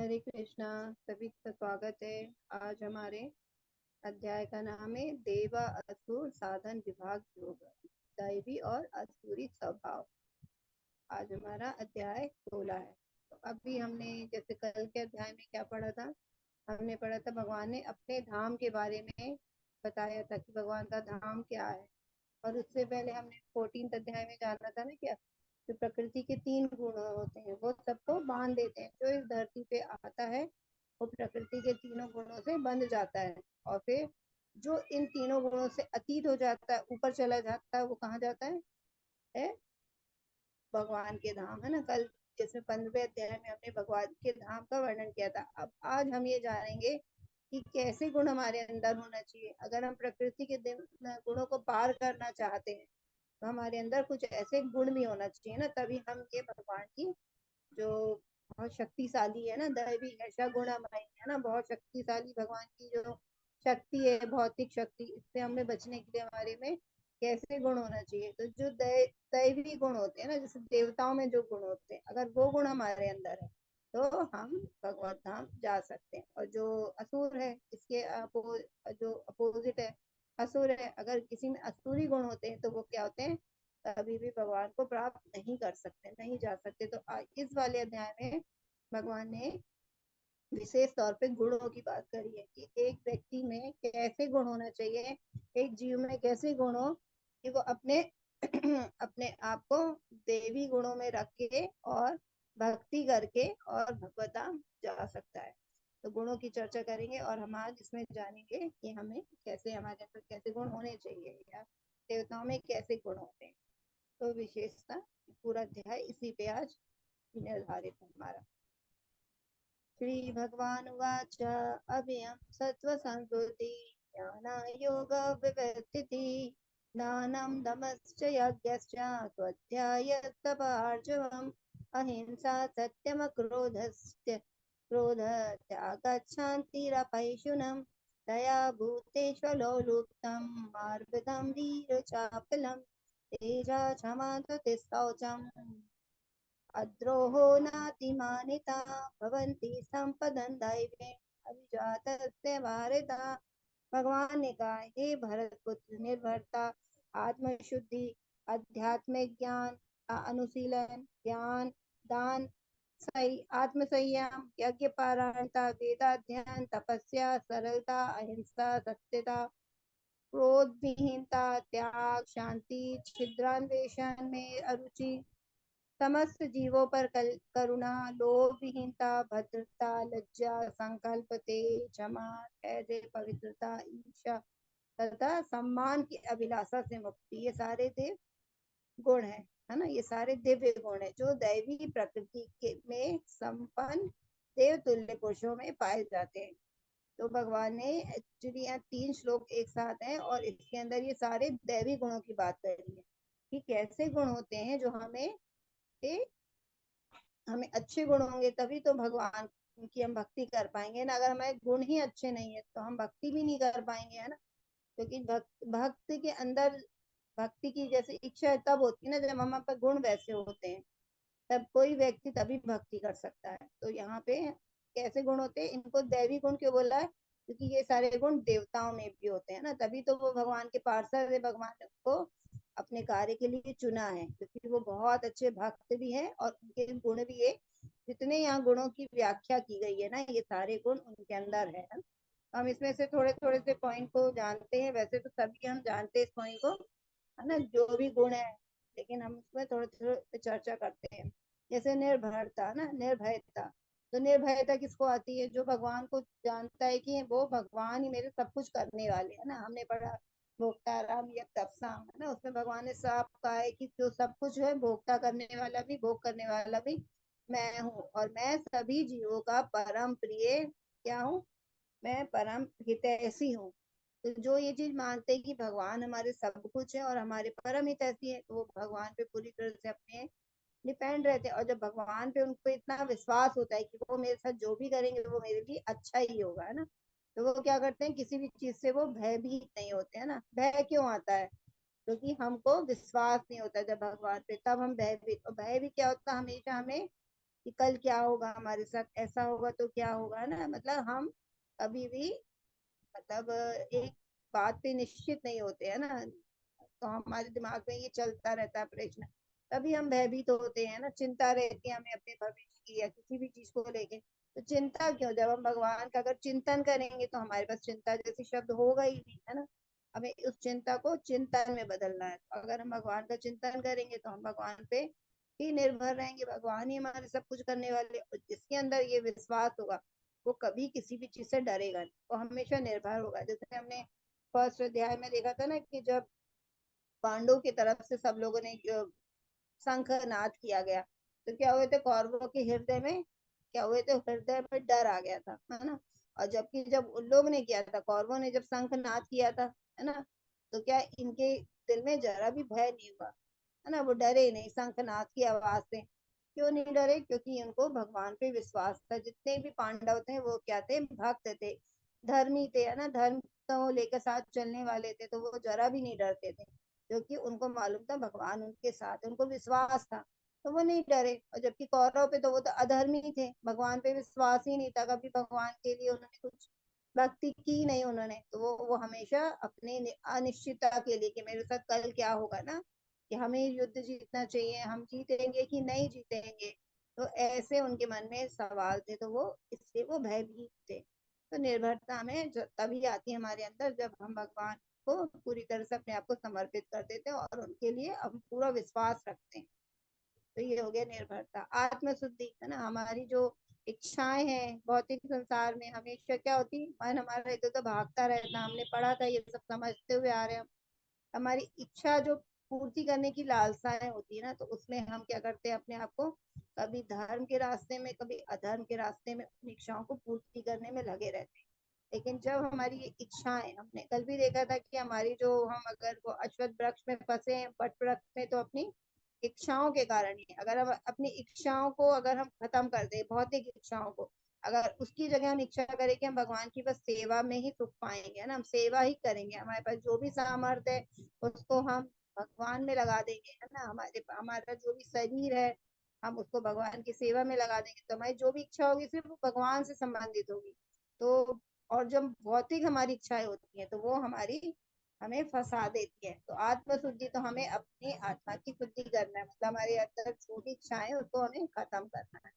हरे कृष्णा। सभी का स्वागत है। आज हमारे अध्याय का नाम है देवा असुर साधन विभाग योग, दैवी और असुरी स्वभाव। आज हमारा अध्याय 16 है। तो अभी हमने जैसे कल के अध्याय में क्या पढ़ा था, हमने पढ़ा था भगवान ने अपने धाम के बारे में बताया था कि भगवान का धाम क्या है। और उससे पहले हमने 14 अध्याय में जाना था ना क्या, जो प्रकृति के 3 गुण होते हैं वो सबको बांध देते हैं। जो इस धरती पे आता है वो प्रकृति के तीनों गुणों से बंध जाता है, और फिर जो इन तीनों गुणों से अतीत हो जाता है, ऊपर चला जाता है, वो कहाँ जाता है भगवान के धाम, है ना। कल जैसे 15वें अध्याय में हमने भगवान के धाम का वर्णन किया था। अब आज हम ये जानेंगे कि कैसे गुण हमारे अंदर होना चाहिए। अगर हम प्रकृति के गुणों को पार करना चाहते हैं तो हमारे अंदर कुछ ऐसे गुण भी होना चाहिए ना, तभी हम ये भगवान की जो बहुत शक्तिशाली है ना, दैवी ऐसा गुण हमारी है ना, बहुत शक्तिशाली भगवान की जो शक्ति है, भौतिक शक्ति, इससे हमें बचने के लिए हमारे में कैसे गुण होना चाहिए। तो जो दैवी गुण होते हैं ना, जैसे देवताओं में जो गुण होते हैं, अगर वो गुण हमारे अंदर है तो हम भगवत धाम जा सकते हैं। और जो असुर है, इसके जो अपोजिट है, असुर है, अगर किसी में असुरी गुण होते हैं तो वो क्या होते हैं, कभी भी भगवान को प्राप्त नहीं कर सकते, नहीं जा सकते। तो इस वाले अध्याय में भगवान ने विशेष तौर पे गुणों की बात करी है कि एक व्यक्ति में कैसे गुण होना चाहिए, एक जीव में कैसे गुण हो कि वो अपने अपने आप को देवी गुणों में रख के और भक्ति करके और भगवता जा सकता है। तो गुणों की चर्चा करेंगे और हम आज इसमें जानेंगे कि हमें कैसे, हमारे अंदर कैसे गुण होने चाहिए, या देवताओं में कैसे गुण होते हैं। तो विशेषता पूरा अध्याय इसी पे आज निर्धारित है हमारा। श्री भगवान उवाच अभयं सत्त्वसंस्तुति ज्ञानयोग विवर्तिति दानं दमश्च यज्ञश्च स्वाध्यायस्तपार्जवम् अहिंसा सत्यमक्रोधस्य क्रोध त्यागच्छान्तिरपैशुनम् दया भूतेष्वलोलुप्तं मार्गदं वीरचापलम् तेजा क्षमा धृतिः शौचम् अद्रोहो नातिमानिता भवन्ति संपदं दैवे अभिजातस्य भारत। भगवान ने कहा, हे भरत पुत्र, निर्भरता, आत्मशुद्धि, आध्यात्मिक ज्ञान का अनुशीलन, ज्ञान, दान, सही आत्म संयम, यज्ञ पारायणता, वेदाध्ययन, तपस्या, सरलता, अहिंसा, सत्यता, क्रोध विहीनता, त्याग, शांति, छिद्रान्वेषण में अरुचि, समस्त जीवों पर करुणा, लोभ विहीनता, भद्रता, लज्जा, संकल्प, तेज, क्षमा, धैर्य, पवित्रता, ईर्ष्या तथा सम्मान की अभिलाषा से मुक्ति, ये सारे देव गुण है ना। ये सारे दिव्य गुण है जो दैवी प्रकृति के में संपन्न देव तुल्य पुरुषों में पाए जाते हैं। तो भगवान ने एक्चुअली यहाँ 3 श्लोक एक साथ हैं और इसके अंदर ये सारे दैवी गुणों की बात कर रही है कि कैसे गुण होते हैं जो हमें अच्छे गुण होंगे तभी तो भगवान की हम भक्ति कर पाएंगे ना। अगर हमारे गुण ही अच्छे नहीं है तो हम भक्ति भी नहीं कर पाएंगे, है ना। क्योंकि भक्त के अंदर भक्ति की जैसे इच्छा तब होती है ना जब हमारे पर गुण वैसे होते हैं, तब कोई व्यक्ति तभी भक्ति कर सकता है। तो यहाँ पे कैसे गुण होते हैं, इनको दैवी गुण क्यों बोला है, क्योंकि ये सारे गुण देवताओं में भी होते हैं ना, तभी तो वो भगवान के पार्षद है, भगवान को अपने कार्य के लिए चुना है, क्योंकि वो बहुत अच्छे भक्त भी हैं और उनके गुण भी है। जितने यहाँ गुणों की व्याख्या की गई है ना, ये सारे गुण उनके अंदर है ना। हम इसमें से थोड़े थोड़े से पॉइंट को जानते हैं, वैसे तो सभी हम जानते हैं इस पॉइंट को, है ना, जो भी गुण है, लेकिन हम उसमें थोड़े थोड़े चर्चा करते हैं। जैसे निर्भरता ना, निर्भयता। तो निर्भयता किसको आती है, जो भगवान को जानता है कि वो भगवान ही मेरे सब कुछ करने वाले है ना। हमने पढ़ा भोक्ताराम या तपसाम, है ना, उसमें भगवान ने साफ कहा है कि जो सब कुछ है, भोक्ता करने वाला भी, भोग करने वाला भी मैं हूँ, और मैं सभी जीवों का परम प्रिय क्या हूँ, मैं परम हितैषी हूँ। तो जो ये चीज मानते हैं कि भगवान हमारे सब कुछ है और हमारे परम हितैषी है, तो वो भगवान पे पूरी तरह से अपने डिपेंड रहते हैं। और जब भगवान पे उनको इतना विश्वास होता है कि वो मेरे साथ जो भी करेंगे वो मेरे लिए अच्छा ही होगा, है ना, तो वो क्या करते हैं, किसी भी चीज से वो भयभीत नहीं होते, है ना। भय क्यों आता है, क्योंकि हमको विश्वास नहीं होता जब भगवान पे, तब हम भयभीत। और भय भी क्या होता है, हमेशा हमें कि कल क्या होगा हमारे साथ, ऐसा होगा तो क्या होगा ना, मतलब हम कभी भी मतलब एक बात पे निश्चित नहीं होते है ना। तो हमारे दिमाग में ये चलता रहता है प्रश्न, तभी हम भयभीत होते हैं ना, चिंता रहती है हमें अपने भविष्य की या किसी भी चीज को लेके। तो चिंता क्यों, जब हम भगवान का अगर चिंतन करेंगे तो हमारे पास चिंता जैसी शब्द होगा ही नहीं, है ना। हमें उस चिंता को चिंतन में बदलना है। तो अगर हम भगवान का चिंतन करेंगे तो हम भगवान पे ही निर्भर रहेंगे, भगवान ही हमारे सब कुछ करने वाले। और जिसके अंदर ये विश्वास होगा वो कभी किसी भी चीज से डरेगा नहीं, वो हमेशा निर्भर होगा। जैसे हमने फर्स्ट अध्याय में देखा था ना कि जब पांडवों की तरफ से सब लोगों ने शंख नाद किया गया, तो क्या हुए थे कौरवों के हृदय में, क्या हुए थे हृदय में डर आ गया था, है ना। और जबकि जब उन लोग ने किया था, कौरवों ने जब शंख नाद किया था, है ना, तो क्या इनके दिल में जरा भी भय नहीं हुआ, है ना। वो डरे नहीं शंखनाद की आवाज से। क्यों नहीं डरे, क्योंकि उनको भगवान पे विश्वास था। जितने भी पांडव थे वो क्या थे, भक्त थे, धर्मी थे, है ना, धर्म को लेकर साथ चलने वाले थे। तो वो जरा भी नहीं डरते थे, क्योंकि उनको मालूम था भगवान उनके साथ, उनको विश्वास था। तो वो नहीं डरे। और जबकि कौरव पे तो वो तो अधर्मी थे, भगवान पे विश्वास ही नहीं था, कभी भगवान के लिए उन्होंने कुछ भक्ति की नहीं उन्होंने। तो वो हमेशा अपने अनिश्चितता के लिए कि मेरे साथ कल क्या होगा ना, कि हमें युद्ध जीतना चाहिए, हम जीतेंगे कि नहीं जीतेंगे। तो ऐसे उनके मन में सवाल थे, तो वो इससे वो भयभीत थे। तो निर्भरता में तभी आती है हमारे अंदर जब हम भगवान को पूरी तरह से अपने आप को समर्पित कर देते हैं और उनके लिए हम पूरा विश्वास रखते हैं। तो ये हो गया निर्भरता। आत्म शुद्धि है ना, हमारी जो इच्छाएं हैं भौतिक संसार में हमेशा क्या होती, मन हमारा इधर उधर भागता रहता, हमने पढ़ा था ये सब समझते हुए आ रहे हैं। हमारी इच्छा जो पूर्ति करने की लालसाएं होती है ना, तो उसमें हम क्या करते हैं अपने आप को कभी धर्म के रास्ते में कभी अधर्म के रास्ते में अपनी इच्छाओं को पूर्ति करने में लगे रहते हैं। लेकिन जब हमारी ये इच्छाएं, हमने कल भी देखा था कि हमारी जो, हम अगर वो अश्वत्थ वृक्ष में फंसे हैं बट वृक्ष में, तो अपनी इच्छाओं के कारण ही। अगर हम अपनी इच्छाओं को अगर हम खत्म कर दें, भौतिक इच्छाओं को, अगर उसकी जगह हम इच्छा करें कि हम भगवान की बस सेवा में ही सुख पाएंगे, है ना, हम सेवा ही करेंगे, हमारे पास जो भी सामर्थ्य है उसको हम भगवान में लगा देंगे, है ना, हमारे हमारा जो भी शरीर है हम उसको भगवान की सेवा में लगा देंगे, तो हमारी जो भी इच्छा होगी सिर्फ वो भगवान से संबंधित होगी। तो और जब भौतिक हमारी इच्छाएं होती हैं तो वो हमारी हमें फंसा देती है। तो आत्म शुद्धि तो हमें अपनी आत्मा की शुद्धि करना है, मतलब हमारे अंदर जो भी इच्छाएं है उसको हमें खत्म करना है।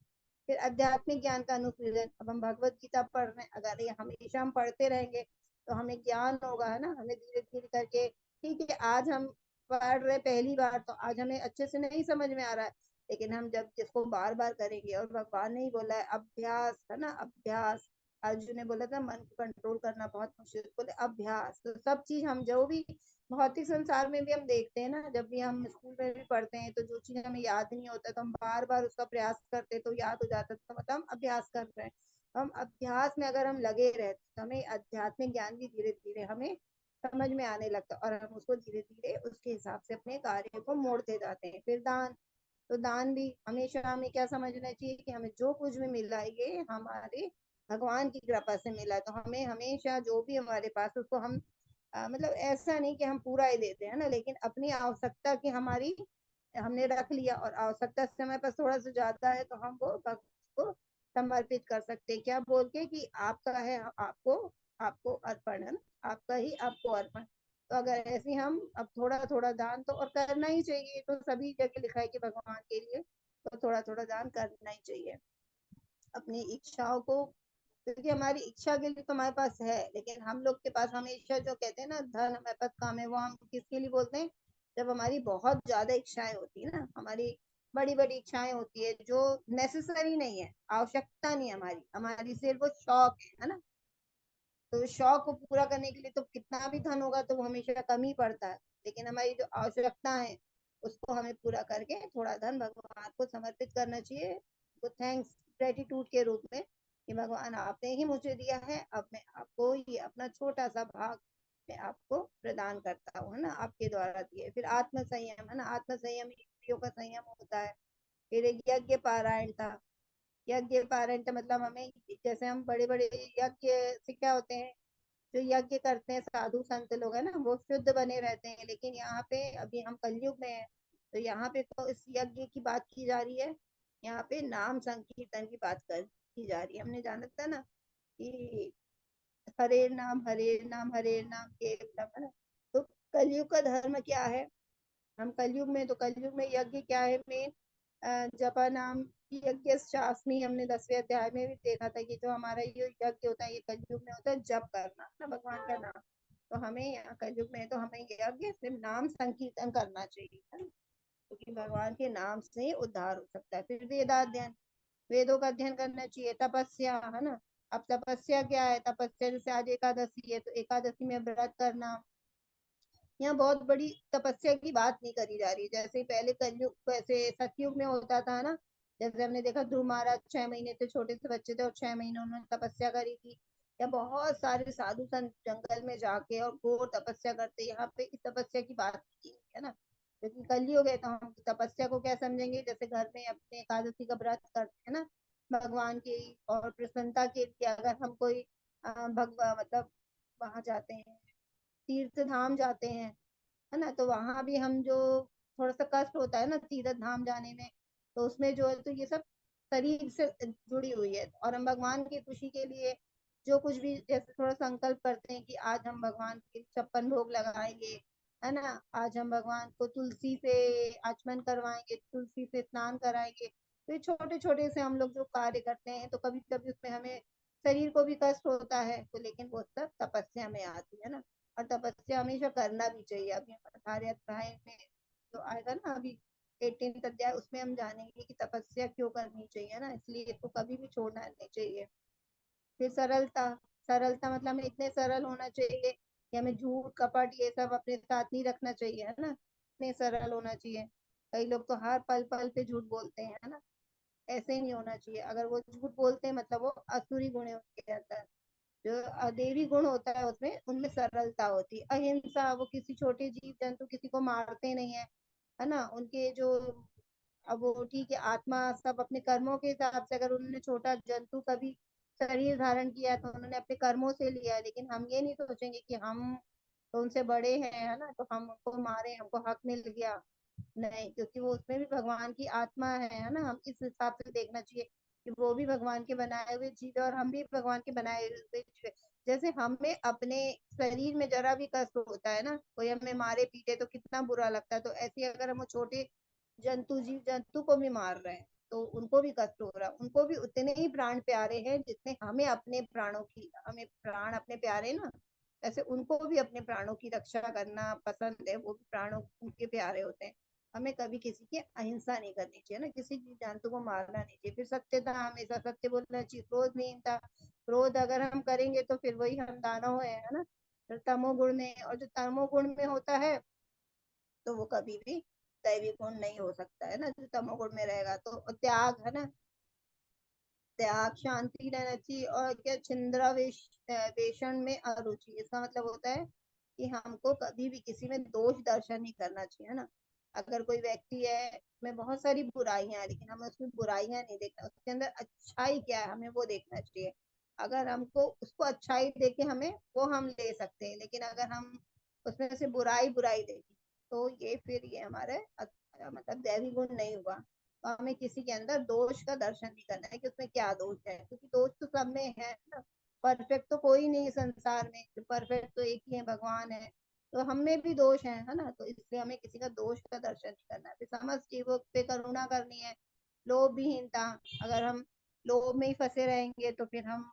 फिर आध्यात्मिक ज्ञान का अनुशीलन, अब हम भगवत गीता पढ़ रहे हैं, अगर ये हमेशा हम पढ़ते रहेंगे तो हमें ज्ञान होगा, है ना, हमें धीरे धीरे करके, ठीक है आज हम पढ़ रहे पहली बार तो आज हमें अच्छे से नहीं समझ में आ रहा है, लेकिन हम जब जिसको बार बार करेंगे, और भगवान ने ही बोला है अभ्यास, है ना, अभ्यास। अर्जुन ने बोला था मन को कंट्रोल करना बहुत मुश्किल, बोले अभ्यास। तो सब चीज हम जो भी भौतिक संसार में भी हम देखते हैं ना, जब भी हम स्कूल में भी पढ़ते हैं, तो जो चीज हमें याद नहीं होता तो हम बार बार उसका प्रयास करते तो याद हो जाता, तो मतलब हम अभ्यास कर रहे हैं। हम अभ्यास में अगर हम लगे रहते तो हमें आध्यात्मिक ज्ञान भी धीरे धीरे हमें समझ में आने लगता, और हम उसको धीरे धीरे उसके हिसाब से अपने कार्य को मोड़ते जाते हैं। फिर दान, तो दान भी हमेशा हमें क्या समझना चाहिए कि हमें जो कुछ भी मिला है ये हमारे भगवान की कृपा से मिला है। तो हमें हमेशा जो भी हमारे पास उसको हम मतलब ऐसा नहीं कि हम पूरा ही देते हैं ना, लेकिन अपनी आवश्यकता की हमारी हमने रख लिया और आवश्यकता से हमारे पास थोड़ा सा ज्यादा है तो हम वो भक्त को समर्पित कर सकते हैं, क्या बोल के कि आपका है आपको, आपको अर्पण, है ना, आपका ही आपको अर्पण। तो अगर ऐसे हम अब थोड़ा थोड़ा दान तो और करना ही चाहिए, तो सभी जगह लिखा है कि भगवान के लिए तो थोड़ा थोड़ा दान करना ही चाहिए अपनी इच्छाओं को। क्योंकि हमारी इच्छा के लिए तो हमारे पास है, लेकिन हम लोग के पास हमेशा जो कहते हैं ना धन हमारे पास काम है, वो हम किसके लिए बोलते हैं, जब हमारी बहुत ज्यादा इच्छाएं होती है ना, हमारी बड़ी बड़ी इच्छाएं होती है जो नेसेसरी नहीं है, आवश्यकता नहीं है हमारी, हमारी सिर्फ वो शौक है ना। तो शौक को पूरा करने के लिए तो कितना भी धन होगा तो वो हमेशा कम ही पड़ता है, लेकिन हमारी जो आवश्यकता है उसको हमें पूरा करके थोड़ा धन भगवान को समर्पित करना चाहिए, तो थैंक्स ग्रेटिट्यूड के रूप में कि भगवान आपने ही मुझे दिया है, अब मैं आपको ये अपना छोटा सा भाग मैं आपको प्रदान करता हूँ, है ना, आपके द्वारा दिए। फिर आत्म संयम, है ना, आत्म संयम इंद्रियों का संयम होता है। फिर एक यज्ञ पारायण था, यज्ञ पारण का मतलब हमें, जैसे हम बड़े बड़े यज्ञ से क्या होते हैं, जो यज्ञ करते हैं साधु संत लोग है ना, वो शुद्ध बने रहते हैं। लेकिन यहाँ पे अभी हम कलयुग में हैं, तो यहाँ पे तो इस यज्ञ की बात की जा रही है यहाँ पे नाम संकीर्तन की बात कर की जा रही है। हमने जाना था ना कि हरे नाम हरे नाम केवलम, है ना। तो कलयुग का धर्म क्या है? हम कलयुग में, तो कलयुग में यज्ञ क्या है मेन? जपा नाम यज्ञ शास्मी, हमने 10वें अध्याय में भी देखा था कि जो हमारा ये यज्ञ होता है ये कलयुग में होता है, जप करना ना भगवान का नाम। तो हमें यहाँ कलयुग में तो हमें यज्ञ सिर्फ नाम संकीर्तन करना चाहिए, है ना, क्योंकि भगवान के नाम से उद्धार हो सकता है। फिर वेदाध्ययन, वेदों का अध्ययन करना चाहिए। तपस्या, है ना। अब तपस्या क्या है? तपस्या जैसे आज एकादशी है तो एकादशी में व्रत करना। यहाँ बहुत बड़ी तपस्या की बात नहीं करी जा रही, जैसे पहले कलयुग वैसे सतयुग में होता था ना। जैसे हमने देखा ध्रुव महाराज 6 महीने थे, छोटे से बच्चे थे और 6 महीने उन्होंने तपस्या करी थी। या बहुत सारे साधु संत जंगल में जाके और घोर तपस्या करते, यहाँ पे इस तपस्या की बात की गई है ना। क्योंकि कलयुग है तो हम तपस्या को क्या समझेंगे? जैसे घर में अपने एकादशी का व्रत करते हैं ना भगवान की और प्रसन्नता के लिए, अगर हम कोई भगवा मतलब वहां जाते हैं, तीर्थ धाम जाते हैं, है ना, तो वहां भी हम जो थोड़ा सा कष्ट होता है ना तीर्थ धाम जाने में, तो उसमें जो है तो ये सब शरीर से जुड़ी हुई है। और हम भगवान की खुशी के लिए जो कुछ भी जैसे थोड़ा संकल्प करते हैं कि आज हम भगवान के 56 भोग लगाएंगे, है ना, आज हम भगवान को तुलसी से आचमन करवाएंगे, तुलसी से स्नान कराएंगे। तो ये छोटे छोटे से हम लोग जो कार्य करते हैं, तो कभी कभी उसमें हमें शरीर को भी कष्ट होता है, तो लेकिन वो सब तपस्या में आती है ना। और तपस्या हमेशा करना भी चाहिए। अभी 18 अध्याय में जो आएगा ना अभी 18 अध्याय, उसमें हम जानेंगे कि तपस्या क्यों करनी चाहिए ना, इसलिए इसको कभी भी छोड़ना नहीं चाहिए। फिर सरलता, सरलता मतलब हमें इतने सरल होना चाहिए कि हमें झूठ कपट ये सब अपने साथ नहीं रखना चाहिए, है ना। इतने सरल होना चाहिए। कई लोग तो हर पल पल पे झूठ बोलते हैं, है ना। ऐसे ही नहीं होना चाहिए। अगर वो झूठ बोलते हैं मतलब वो असुरी गुण है उनके अंदर। जो देवी गुण होता है उसमें, उनमें सरलता होती है, अहिंसा, वो किसी छोटे जीव जंतु किसी को मारते नहीं है ना। उनके जो, अब वो ठीक है आत्मा सब अपने कर्मों के हिसाब से, अगर उन्होंने छोटा जंतु कभी शरीर धारण किया तो उन्होंने अपने कर्मों से लिया, लेकिन हम ये नहीं सोचेंगे कि हम तो उनसे बड़े हैं, है ना, तो हम उनको मारे, हमको हक मिल गया। नहीं, क्योंकि वो उसमें भी भगवान की आत्मा है ना। हम इस हिसाब से देखना चाहिए कि वो भी भगवान के बनाए हुए जीव है और हम भी भगवान के बनाए हुए जीव है। जैसे हमें अपने शरीर में जरा भी कष्ट होता है ना, कोई हमें मारे पीटे तो कितना बुरा लगता है, तो ऐसे ही अगर हम वो छोटे जंतु जीव जंतु को भी मार रहे हैं तो उनको भी कष्ट हो रहा है। उनको भी उतने ही प्राण प्यारे हैं जितने हमें अपने प्राणों की, हमें प्राण अपने प्यारे ना, ऐसे उनको भी अपने प्राणों की रक्षा करना पसंद है, वो भी प्राणों उनके प्यारे होते हैं। हमें कभी किसी की अहिंसा नहीं करनी चाहिए ना, किसी जीव जंतु को मारना नहीं चाहिए। फिर सत्यता, हमेशा सत्य बोलना चाहिए। क्रोध विहीनता, क्रोध अगर हम करेंगे तो फिर वही हम दानव है ना। फिर तमोगुण में, और जो तमोगुण में होता है तो वो कभी भी दैवी गुण नहीं हो सकता है ना, जो तमोगुण में रहेगा। तो त्याग, है ना, त्याग, शांति रहना चाहिए। और क्या, छिंद्रा वेषण में अरुचि, इसका मतलब होता है कि हमको कभी भी किसी में दोष दर्शन नहीं करना चाहिए, है ना। अगर कोई व्यक्ति है में बहुत सारी बुराइयां हैं लेकिन हमें उसमें बुराइयां नहीं देखना, उसके अंदर अच्छाई क्या है हमें वो देखना चाहिए। अगर हमको उसको अच्छाई देखे हमें वो हम ले सकते हैं, लेकिन अगर हम उसमें से बुराई बुराई देखें तो ये फिर ये हमारे मतलब दैवी गुण नहीं हुआ। तो हमें किसी के अंदर दोष का दर्शन नहीं करना है कि उसमें क्या दोष है, क्योंकि दोष तो सब में है ना। परफेक्ट तो कोई नहीं है संसार में, परफेक्ट तो एक ही है, भगवान है। तो हम में भी दोष है ना, तो इसलिए हमें किसी का दोष का दर्शन नहीं करना है। फिर समस्त जीवों पे करुणा करनी है। लोभ विहीनता, अगर हम लोभ में ही फंसे रहेंगे तो फिर हम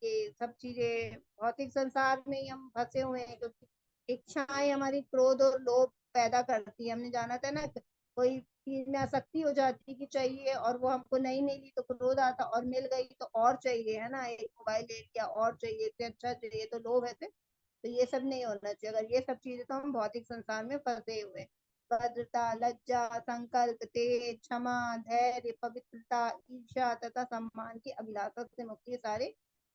ये सब चीजें भौतिक संसार में ही हम फंसे हुए हैं, क्योंकि इच्छाएं हमारी क्रोध और लोभ पैदा करती है। हमने जाना था ना, कोई चीज में आसक्ति हो जाती है कि चाहिए और वो हमको नहीं मिली तो क्रोध आता, और मिल गई तो और चाहिए, है ना, एक मोबाइल ले लिया और चाहिए, इससे अच्छा चाहिए, तो लोभ है। तो ये सब नहीं होना चाहिए। अगर ये सब चीजें, तो हम भौतिक संसार में फंसे हुए हैं। भद्रता, लज्जा, संकल्प, तेज, क्षमा, धैर्य, पवित्रता, ईर्ष्या तथा सम्मान की अभिलाषा से मुक्ति, ये सारे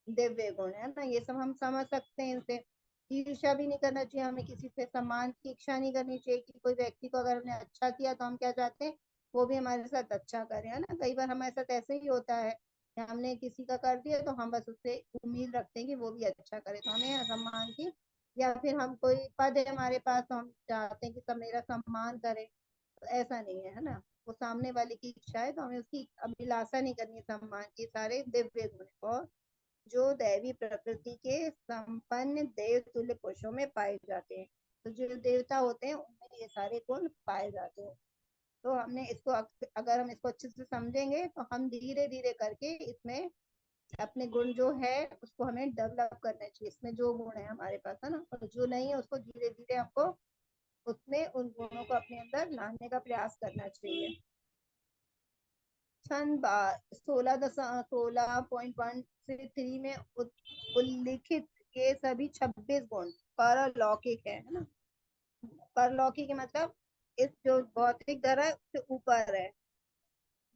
दिव्य गुण है ना। ये सब हम समझ सकते हैं इनसे। ईर्ष्या भी नहीं करना चाहिए हमें, किसी से सम्मान की इच्छा नहीं करनी चाहिए कि कोई व्यक्ति को अगर हमने अच्छा किया तो हम क्या चाहते हैं वो भी हमारे साथ अच्छा करे, है ना। कई बार हमारे साथ ऐसे ही होता है कि हमने किसी का कर दिया तो हम बस उससे उम्मीद रखते हैं कि वो भी अच्छा करे, तो हमें सम्मान की, या फिर हम कोई पद है हमारे पास तो हम चाहते हैं कि सब मेरा सम्मान करे, तो ऐसा नहीं है, है ना। वो सामने वाले की इच्छा है तो हमें उसकी अभिलाषा नहीं करनी, सम्मान की, सारे दिव्य गुण हैं। और जो दैवी प्रकृति के संपन्न देव तुल्य पुरुषों में पाए जाते हैं। तो जो देवता होते हैं उनमें ये सारे गुण पाए जाते हैं। तो हमने इसको अगर हम इसको अच्छे से समझेंगे तो हम धीरे धीरे करके इसमें अपने गुण जो है उसको हमें डेवलप करना चाहिए। इसमें जो गुण है हमारे पास है ना, और जो नहीं है उसको धीरे धीरे हमको उसमें उन गुणों को अपने अंदर लाने का प्रयास करना चाहिए। सन 16.1 से 3 में उल्लिखित ये सभी 26 गुण परलौकिक है ना। परलौकिक मतलब इस जो भौतिक दर है उससे ऊपर है।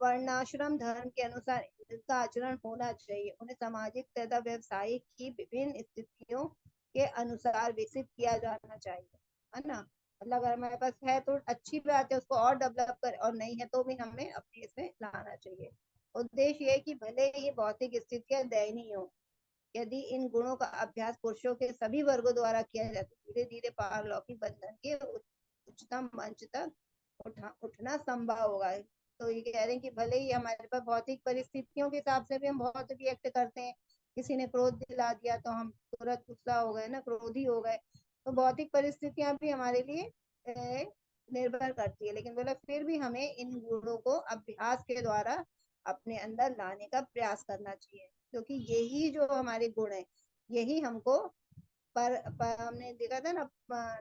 वर्णाश्रम धर्म के अनुसार इनका आचरण होना चाहिए। उन्हें सामाजिक तथा व्यवसायिक की विभिन्न स्थितियों के अनुसार विकसित किया जाना चाहिए, है ना। मतलब अगर हमारे पास है तो अच्छी बात है, उसको और डेवलप कर, और नहीं है तो भी हमें अपने इसमें लाना चाहिए। उद्देश्य ये कि भले ही भौतिक स्थितियां दयनीय हो, यदि इन गुणों का अभ्यास पुरुषों के सभी वर्गों द्वारा किया जाए तो धीरे धीरे पारलौकिक बंधन के उच्चतम मंच तक उठना संभव होगा। तो ये कह रहे हैं कि भले ही हमारे पास भौतिक परिस्थितियों के हिसाब से भी हम बहुत रिएक्ट करते हैं, किसी ने क्रोध दिला दिया तो हम तुरंत गुस्सा हो गए ना, क्रोधी हो गए। तो भौतिक परिस्थितियां भी हमारे लिए निर्भर करती है, लेकिन बोला फिर भी हमें इन गुणों को अभ्यास के द्वारा अपने अंदर लाने का प्रयास करना चाहिए, क्योंकि यही जो हमारे गुण है यही हमको पर हमने देखा था ना,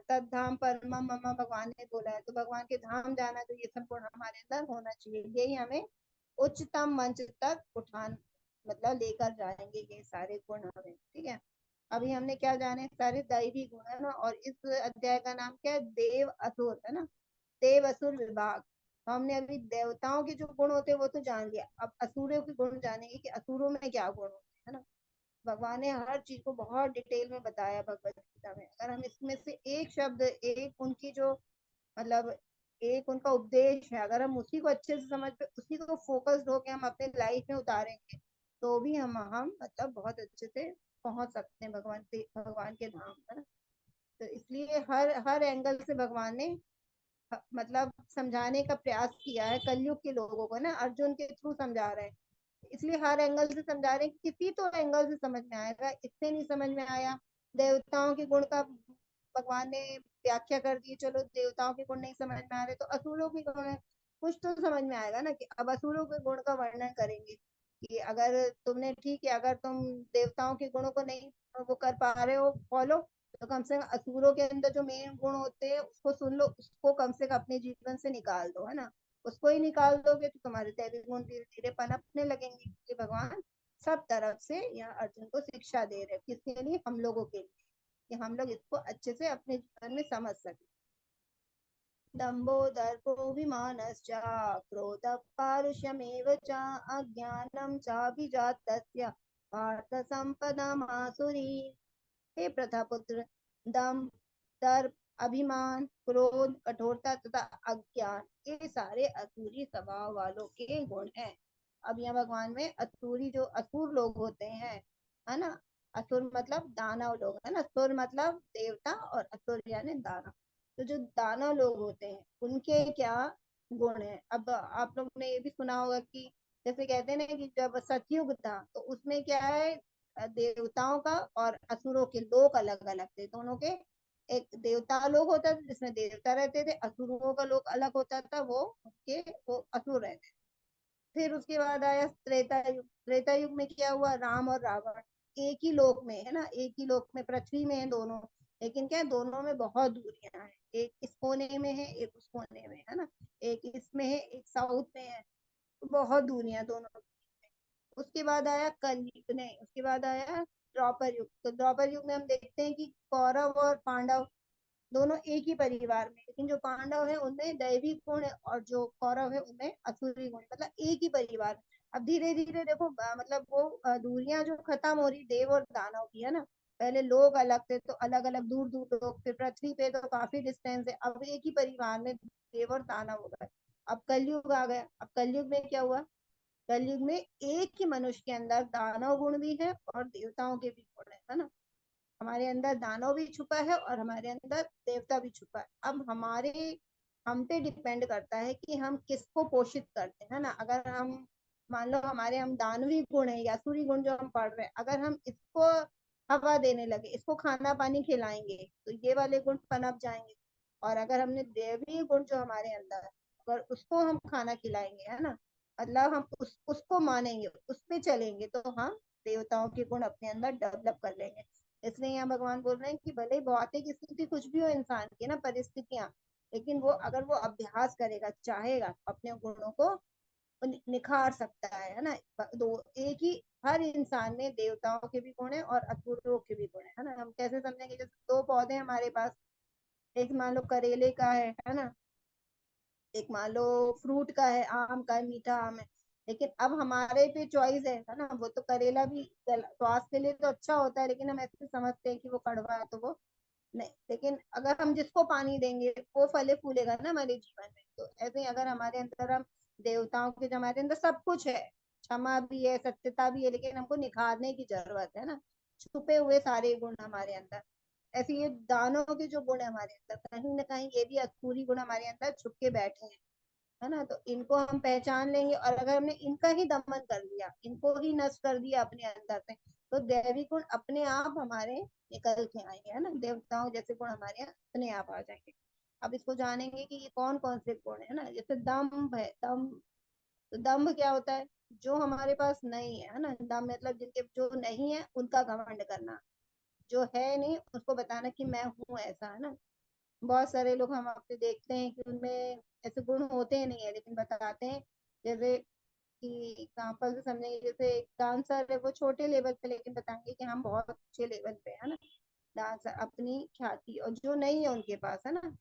तद्धाम परमम मम भगवान ने बोला है, तो भगवान के धाम जाना तो ये सब गुण हमारे अंदर होना चाहिए। यही हमें उच्चतम मंच तक उठान मतलब लेकर जाएंगे ये सारे गुण हमें, ठीक है। अभी हमने क्या जाने, सारे दैवी गुण है ना, और इस अध्याय का नाम क्या है, देव असुर है ना, देव असुर विभाग। तो हमने अभी देवताओं के जो गुण होते हैं वो तो जान लिया, अब असुरों के गुण जानेंगे कि असुरों में क्या गुण होते हैं, है ना। भगवान ने हर चीज को बहुत डिटेल में बताया भगवत गीता में। अगर हम इसमें से एक शब्द, एक उनकी जो मतलब एक उनका उपदेश है, अगर हम उसी को अच्छे से समझ पे उसी को फोकस्ड होकर हम अपने लाइफ में उतारेंगे तो भी हम मतलब बहुत अच्छे से पहुंच सकते हैं भगवान के धाम पर। तो इसलिए हर हर एंगल से भगवान ने मतलब समझाने का प्रयास किया है कलयुग के लोगों को ना, अर्जुन के थ्रू समझा रहे हैं। इसलिए हर एंगल से समझा रहे हैं, किसी तो एंगल से समझ में आएगा। इससे नहीं समझ में आया, देवताओं के गुण का भगवान ने व्याख्या कर दी, चलो देवताओं के गुण नहीं समझ में आ रहे तो असुरों के गुण है, कुछ तो समझ में आएगा ना। कि अब असुरों के गुण का वर्णन करेंगे कि अगर तुमने ठीक है, अगर तुम देवताओं के गुणों को नहीं वो कर पा रहे हो फॉलो, तो कम से कम असुरों के अंदर जो मेन गुण होते हैं उसको सुन लो, उसको कम से कम अपने जीवन से निकाल दो, है ना। उसको ही निकाल दोगे तो तुम्हारे दैविक गुण धीरे धीरे पनपने लगेंगे। कि भगवान सब तरफ से यहाँ अर्जुन को शिक्षा दे रहे हैं, किसके लिए, हम लोगों के लिए, कि हम लोग इसको अच्छे से अपने जीवन में समझ सके। दम्भो दर्पोऽभिमानश्च क्रोधः पारुष्यमेव च अज्ञानं चाभिजातस्य पार्थ सम्पदमासुरी। हे प्रथापुत्र, दम, दर्प, अभिमान, क्रोध, कठोरता तथा अज्ञान ये सारे असुरी स्वभाव वालों के गुण हैं। अब यहाँ भगवान में असुरी जो असुर लोग होते हैं, है ना, असुर मतलब दानव लोग, है ना, सुर मतलब देवता और असुर यानी दानव। तो जो दानव लोग होते हैं उनके क्या गुण है। अब आप लोग ने ये भी सुना होगा कि जैसे कहते हैं ना कि जब सतयुग था तो उसमें क्या है, देवताओं का और असुरों के लोग अलग अलग थे दोनों के। एक देवता लोग होता था जिसमें देवता रहते थे, असुरों का लोग अलग होता था, वो उसके वो असुर रहते थे। फिर उसके बाद आया त्रेता युग। त्रेता युग में क्या हुआ, राम और रावण एक ही लोक में है ना, एक ही लोक में पृथ्वी में है दोनों, लेकिन क्या है दोनों में बहुत दूरियां हैं, एक इस कोने में है एक उस कोने में है ना, एक इसमें है एक साउथ में है, तो बहुत दूरियां दोनों में। उसके बाद आया कलयुग, नहीं उसके बाद आया द्वापर युग। तो द्वापर युग में हम देखते हैं कि कौरव और पांडव दोनों एक ही परिवार में, लेकिन जो पांडव है उनमें दैवी गुण है और जो कौरव है उनमें असुरी गुण, मतलब एक ही परिवार। अब धीरे धीरे देखो मतलब वो दूरियां जो खत्म हो रही देव और दानव की, है ना। पहले लोग अलग थे तो अलग अलग दूर दूर लोग थे, पृथ्वी पे तो काफी डिस्टेंस है, अब एक ही परिवार में देव और दानव हो गए। अब कलयुग आ गया। अब कलयुग में क्या हुआ, कलयुग में एक ही मनुष्य के अंदर दानव गुण भी है और देवताओं के भी गुण है ना। हमारे अंदर दानव भी छुपा है और हमारे अंदर देवता भी छुपा है। अब हमारे हम पे डिपेंड करता है कि हम किसको पोषित करते हैं ना। अगर हम मान लो हमारे हम दानवी गुण है या सूरी गुण जो हम पढ़ रहे हैं, अगर हम इसको हवा देने लगे, इसको खाना पानी खिलाएंगे, तो ये वाले गुण पनप जाएंगे। और अगर हमने देवी गुण जो हमारे अंदर है, अगर उसको हम खाना खिलाएंगे, है ना, मतलब हम उसको मानेंगे, उस पे चलेंगे, तो हम देवताओं के गुण अपने अंदर डेवलप कर लेंगे। इसलिए यहाँ भगवान बोल रहे हैं कि भले ही बहुतें किस्म की कुछ भी हो इंसान की ना परिस्थितियां, लेकिन वो अगर वो अभ्यास करेगा, चाहेगा, अपने गुणों को निखार सकता है ना। दो एक ही, हर इंसान में देवताओं के भी गुण है और असुरों के भी गुण है ना। हम कैसे समझेंगे, जैसे दो पौधे हमारे पास, एक मान लो करेले का है ना, एक मान लो फ्रूट का है, आम का है, मीठा आम है। लेकिन अब हमारे पे चॉइस है ना। वो तो करेला भी स्वास्थ्य के लिए तो अच्छा होता है, लेकिन हम ऐसे समझते हैं कि वो कड़वा है तो वो नहीं। लेकिन अगर हम जिसको पानी देंगे वो फले फूलेगा ना हमारे जीवन में। तो ऐसे ही अगर हमारे अंदर हम देवताओं के, जो हमारे अंदर सब कुछ है, क्षमा भी है, सत्यता भी है, लेकिन हमको निखारने की जरूरत है ना, छुपे हुए सारे गुण हमारे अंदर। ऐसे ये दानों के जो गुण है हमारे अंदर, कहीं ना कहीं ये भी असूरी गुण हमारे अंदर छुप के बैठे हैं, है ना। तो इनको हम पहचान लेंगे, और अगर हमने इनका ही दमन कर दिया, इनको ही नष्ट कर दिया अपने अंदर से, तो दैवी गुण अपने आप हमारे निकल के आएंगे, है ना। देवताओं जैसे गुण हमारे यहाँ अपने आप आ जाएंगे। अब इसको जानेंगे कि ये कौन कौन से गुण है ना। जैसे दम्भ है, दम्भ, तो दम्भ क्या होता है, जो हमारे पास नहीं है ना। दम्भ मतलब जिनके जो नहीं है उनका घमंड करना, जो है नहीं उसको बताना कि मैं हूँ, ऐसा, है ना। बहुत सारे लोग हम अपने देखते हैं कि उनमें ऐसे गुण होते ही नहीं है, लेकिन बताते हैं। जैसे कि एग्जाम्पल से समझेंगे, जैसे एक डांसर है, वो छोटे लेवल पे, लेकिन बताएंगे कि हम बहुत अच्छे लेवल पे, है ना। डांसर अपनी ख्याति, और जो नहीं है उनके पास, है ना।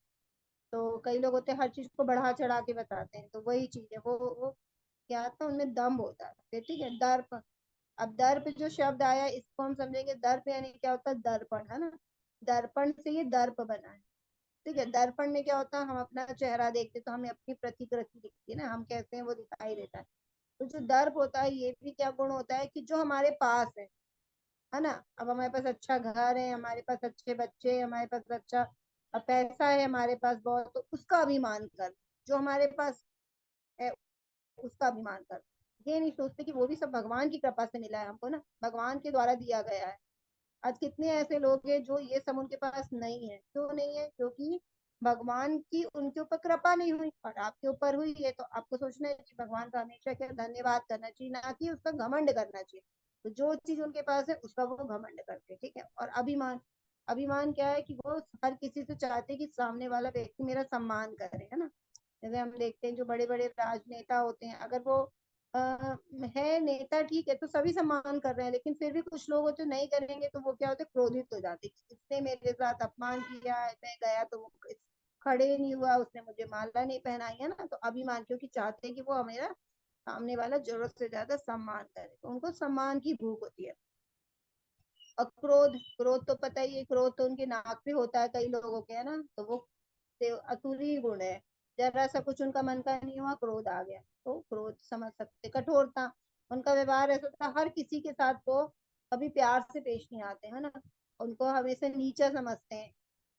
तो कई लोग होते हैं हर चीज को बढ़ा चढ़ा के बताते हैं, तो वही चीज है, वो क्या था, उनमें दम्भ होता है, ठीक है। दर्प, अब दर्प जो शब्द आया, इसको हम समझेंगे, दर्प यानी क्या होता है, दर्पण, है ना। दर्पण से ये दर्प बना है, ठीक है। दर्पण में क्या होता है, हम अपना चेहरा देखते तो हमें अपनी प्रतिकृति दिखती है ना, हम कहते हैं वो दिखाई देता है। तो जो दर्प होता है, ये भी क्या गुण होता है कि जो हमारे पास है ना। अब हमारे पास अच्छा घर है, हमारे पास अच्छे बच्चे, हमारे पास अच्छा पैसा है, हमारे पास बहुत, तो उसका अभिमान कर, जो हमारे पास है उसका अभिमान कर। ये नहीं सोचते कि वो भी सब भगवान की कृपा से मिला है हमको ना, भगवान के द्वारा दिया गया है। आज कितने ऐसे लोग हैं जो ये सब उनके पास नहीं है, क्यों नहीं है, क्योंकि भगवान की उनके ऊपर कृपा नहीं हुई, और आपके ऊपर हुई है, तो आपको सोचना है कि भगवान का हमेशा क्या धन्यवाद करना चाहिए, ना कि उसका घमंड करना चाहिए। तो जो चीज उनके पास है उसका वो घमंड करते हैं, ठीक है। और अभिमान, अभिमान क्या है कि वो हर किसी से चाहते हैं कि सामने वाला व्यक्ति मेरा सम्मान करे, है ना। जैसे हम देखते हैं जो बड़े बड़े राजनेता होते हैं, अगर वो आ, है नेता, ठीक है, तो सभी सम्मान कर रहे हैं, लेकिन फिर भी कुछ लोग होते नहीं करेंगे, तो वो क्या होते, क्रोधित हो जाते कि इसने मेरे साथ अपमान किया है, मैं गया तो वो खड़े नहीं हुआ, उसने मुझे माला नहीं पहनाई, है ना। तो अभिमान, क्योंकि चाहते हैं कि वो मेरा सामने वाला जरूरत से ज्यादा सम्मान करे, तो उनको सम्मान की भूख होती है। और क्रोध, क्रोध तो पता ही है, क्रोध तो उनके नाक पे होता है कई लोगों के, है ना। तो वो असुरी गुण है। जरा सा कुछ उनका मन का नहीं हुआ, क्रोध आ गया, तो क्रोध समझ सकते। कठोरता, उनका व्यवहार ऐसा था, हर किसी के साथ वो कभी प्यार से पेश नहीं आते, है ना। उनको हमेशा नीचा समझते हैं।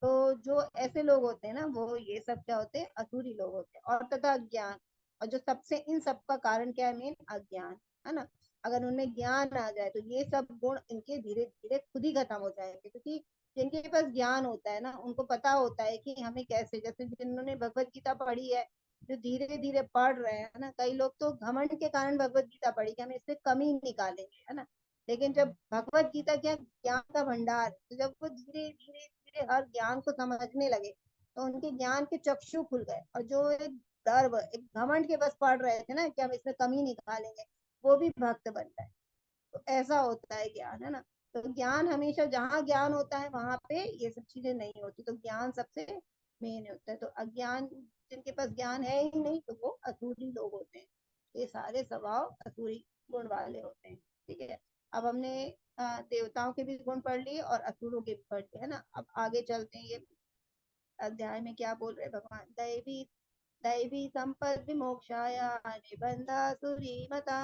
तो जो ऐसे लोग होते हैं ना, वो ये सब क्या होते हैं, असुरी लोग होते हैं। और तथा ज्ञान, और जो सबसे इन सब का कारण क्या है, मेन अज्ञान, है ना। अगर उनमें ज्ञान आ जाए तो ये सब गुण इनके धीरे धीरे खुद ही खत्म हो जाएंगे, क्योंकि जिनके पास ज्ञान होता है ना, उनको पता होता है कि हमें कैसे, जैसे जिन्होंने भगवत गीता पढ़ी है, जो धीरे धीरे पढ़ रहे हैं ना, कई लोग तो घमंड के कारण भगवत गीता पढ़ी कि हम इससे कमी निकालेंगे, है ना। लेकिन जब भगवत गीता क्या ज्ञान का भंडार, तो जब वो धीरे धीरे धीरे हर ज्ञान को समझने लगे, तो उनके ज्ञान के चक्षु खुल गए। और जो एक गर्व, एक घमंड के बस पढ़ रहे थे ना कि हम इसमें कमी निकालेंगे, वो भी भक्त बनता है। तो ऐसा होता है ज्ञान, है ना। तो ज्ञान हमेशा, जहाँ ज्ञान होता है वहां पे ये सब चीजें नहीं होती, तो ज्ञान सबसे मेन होता है। तो अज्ञान, जिनके पास ज्ञान है ही नहीं, तो वो अधूरी लोग होते हैं। ये सारे स्वभाव अधूरी गुण वाले होते हैं, ठीक है। अब हमने देवताओं के भी गुण पढ़ लिए और असुरों के भी पढ़ लिए, है ना। अब आगे चलते हैं, ये अध्याय में क्या बोल रहे हैं भगवान। दैवी दैवी संपद विमोक्षाय निबंधासुरी मता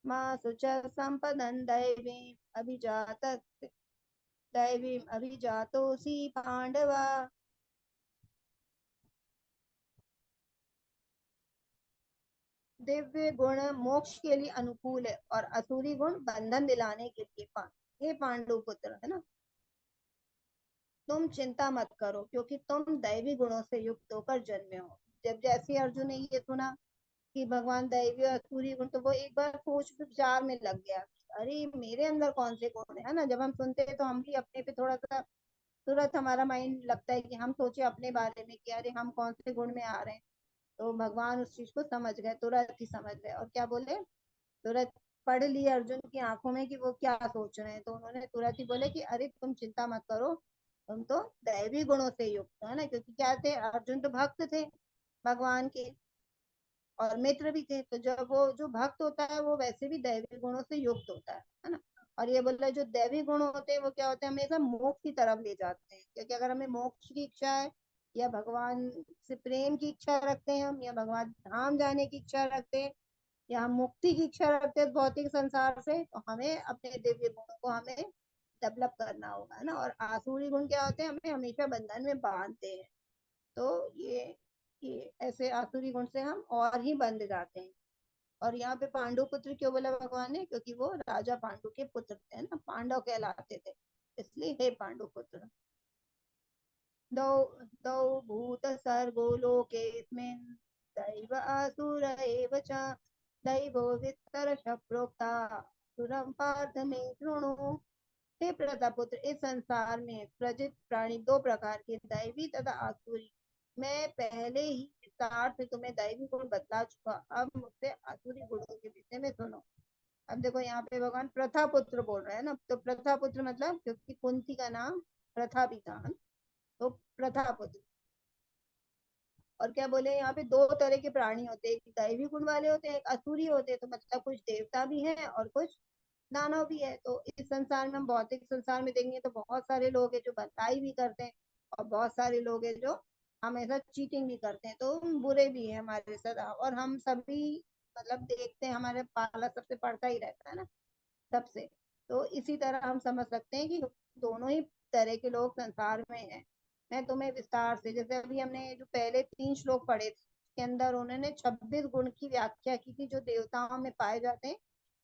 माँ सुच संपदन दैवी अभिजात दैवी अभिजातोसी पांडवा। दिव्य गुण मोक्ष के लिए अनुकूल है और असुरी गुण बंधन दिलाने के लिए। ये पांडु पुत्र है ना, तुम चिंता मत करो क्योंकि तुम दैवी गुणों से युक्त होकर जन्मे हो। जब जैसे अर्जुन ने ये सुना कि भगवान दैवी और असुरी गुण, तो वो एक बार सोच विचार में लग गया, अरे मेरे अंदर कौन से गुण है ना। जब हम सुनते हैं तो हम भी अपने पे थोड़ा सा तुरंत हमारा माइंड लगता है कि हम सोचे अपने बारे में कि अरे हम कौन से गुण में आ रहे हैं। तो भगवान उस चीज को समझ गए, तुरंत ही समझ गए और क्या बोले, तुरंत पढ़ लिए अर्जुन की आंखों में कि वो क्या सोच रहे हैं। तो उन्होंने तुरंत ही बोले कि अरे तुम चिंता मत करो, तुम तो दैवी गुणों से युक्त है ना, क्योंकि क्या थे, अर्जुन तो भक्त थे भगवान के और मित्र भी थे। तो जब वो जो भक्त होता है वो वैसे भी दैवी गुणों से युक्त होता है ना। और ये बोल रहा है जो दैवी गुण होते हैं वो क्या होते हैं, हमेशा मोक्ष की तरफ ले जाते हैं। क्योंकि अगर हमें मोक्ष की इच्छा है या भगवान से प्रेम की इच्छा रखते हैं हम, या भगवान धाम जाने की इच्छा रखते हैं, या हम मुक्ति की इच्छा रखते हैं भौतिक संसार से, तो हमें अपने दिव्य गुणों को हमें डेवलप करना होगा ना। और आसुरी गुण क्या होते हैं, हमें हमेशा बंधन में बांधते हैं। तो ये ऐसे आसुरी गुण से हम और ही बंध जाते हैं। और यहाँ पे पांडु पुत्र क्यों बोला भगवान ने, क्योंकि वो राजा पांडु के पुत्र थे ना, पांडव कहलाते थे, इसलिए हे पांडु पुत्र। दौ दौ भूत सर्गो लोकेस्मिन् दैव आसुर एव च दैवो विस्तरश प्रोक्ता सुरं पार्थ मे शृणु। हे प्रतापुत्र, इस संसार में प्रजित प्राणी दो प्रकार के, दैवी तथा आसुरी। मैं पहले ही विस्तार से तुम्हें दैवी गुण बतला चुका, अब मुझसे आसुरी गुणों के विषय में सुनो। अब देखो यहाँ पे भगवान प्रथा पुत्र बोल रहे हैं ना, तो प्रथा पुत्र मतलब क्योंकि कुंती का नाम प्रथा भी था, तो प्रथा पुत्र। और क्या बोले, यहाँ पे दो तरह के प्राणी होते हैं, एक दैवी गुण वाले होते हैं, एक असुरी होते हैं। तो मतलब कुछ देवता भी हैं और कुछ दानव भी है। तो इस संसार में, हम भौतिक संसार में देखेंगे तो बहुत सारे लोग हैं जो भलाई भी करते हैं और बहुत सारे लोग हैं जो हमेशा चीटिंग भी करते हैं, तो बुरे भी है हमारे साथ। और हम सभी मतलब देखते हैं, हमारे पाला सबसे पड़ता ही रहता है ना सबसे। तो इसी तरह हम समझ सकते हैं कि दोनों ही तरह के लोग संसार में हैं। मैं तुम्हें विस्तार से, जैसे अभी हमने जो पहले 3 श्लोक पढ़े थे उसके अंदर उन्होंने 26 गुण की व्याख्या की थी जो देवताओं में पाए जाते हैं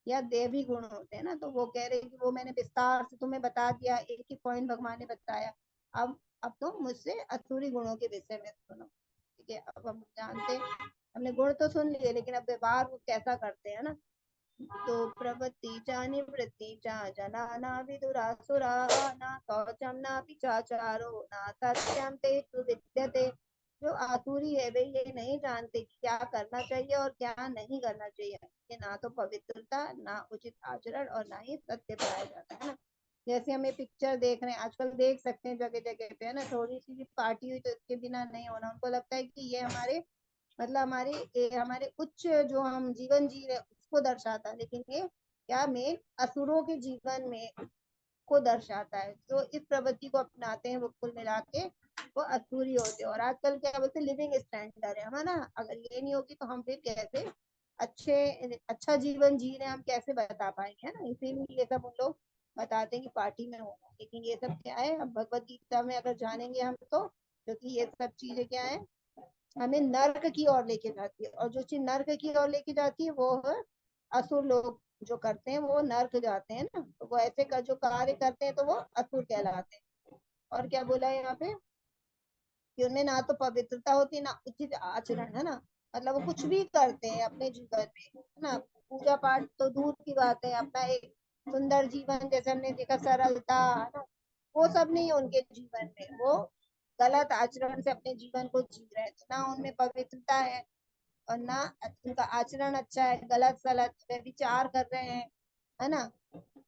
या देवी गुण होते हैं ना। तो वो कह रहे हैं कि वो मैंने विस्तार से तुम्हें बता दिया, एक ही पॉइंट भगवान ने बताया। अब तो मुझसे असुरी गुणों के विषय में सुनो, ठीक है। अब हम जानते हैं, हमने गुण तो सुन लिए, लेकिन अब व्यवहार वो कैसा करते हैं ना। तो प्रवृत्ति च निवृत्ति च जनाना विदुरासुराः न शौचं नापि चाचारो न सत्यं तेषु विद्यते। जो आसुरी है वे ये नहीं जानते कि क्या करना चाहिए और क्या नहीं करना चाहिए। कि ना तो पवित्रता, ना उचित आचरण और ना ही सत्य पाया जाता है ना। जैसे हमें पिक्चर देख रहे हैं आजकल, देख सकते हैं जगह जगह पे है ना, थोड़ी सी भी पार्टी हुई तो इसके बिना नहीं होना। उनको लगता है कि ये हमारे मतलब हमारे उच्च जो हम जीवन जी रहे उसको दर्शाता है, लेकिन ये क्या में असुरों के जीवन में को दर्शाता है। तो इस प्रवृत्ति को अपनाते हैं वो, कुल मिला के वो असुरी होते हैं। और आजकल क्या बोलते हैं, लिविंग स्टैंडर्ड है हमारा, अगर ये नहीं होगी तो हम फिर कैसे अच्छा जीवन जी रहे हैं हम कैसे बता पाएंगे, है ना। इसीलिए ये सब उन लोग बताते हैं कि पार्टी में होगा, लेकिन ये सब क्या है, अब भगवत गीता में अगर जानेंगे हम तो, क्योंकि ये सब चीजें क्या है, हमें नर्क की ओर लेके जाती है। और जो चीज नर्क की ओर लेके जाती है वो है असुर लोग जो करते हैं वो नर्क जाते हैं ना। तो वो ऐसे का जो कार्य करते हैं तो वो असुर कहलाते हैं। और क्या बोला है यहाँ पे कि उनमें ना तो पवित्रता होती है ना उचित आचरण, है ना। मतलब वो कुछ भी करते हैं अपने जीवन में, है ना। पूजा पाठ तो दूर की बात है, अपना एक सुंदर जीवन जैसे हमने देखा सरलता, है ना, वो सब नहीं है उनके जीवन में। वो गलत आचरण से अपने जीवन को जी रहे हैं, तो ना उनमें पवित्रता है और ना उनका आचरण अच्छा है, गलत सलत वे विचार कर रहे हैं, है ना।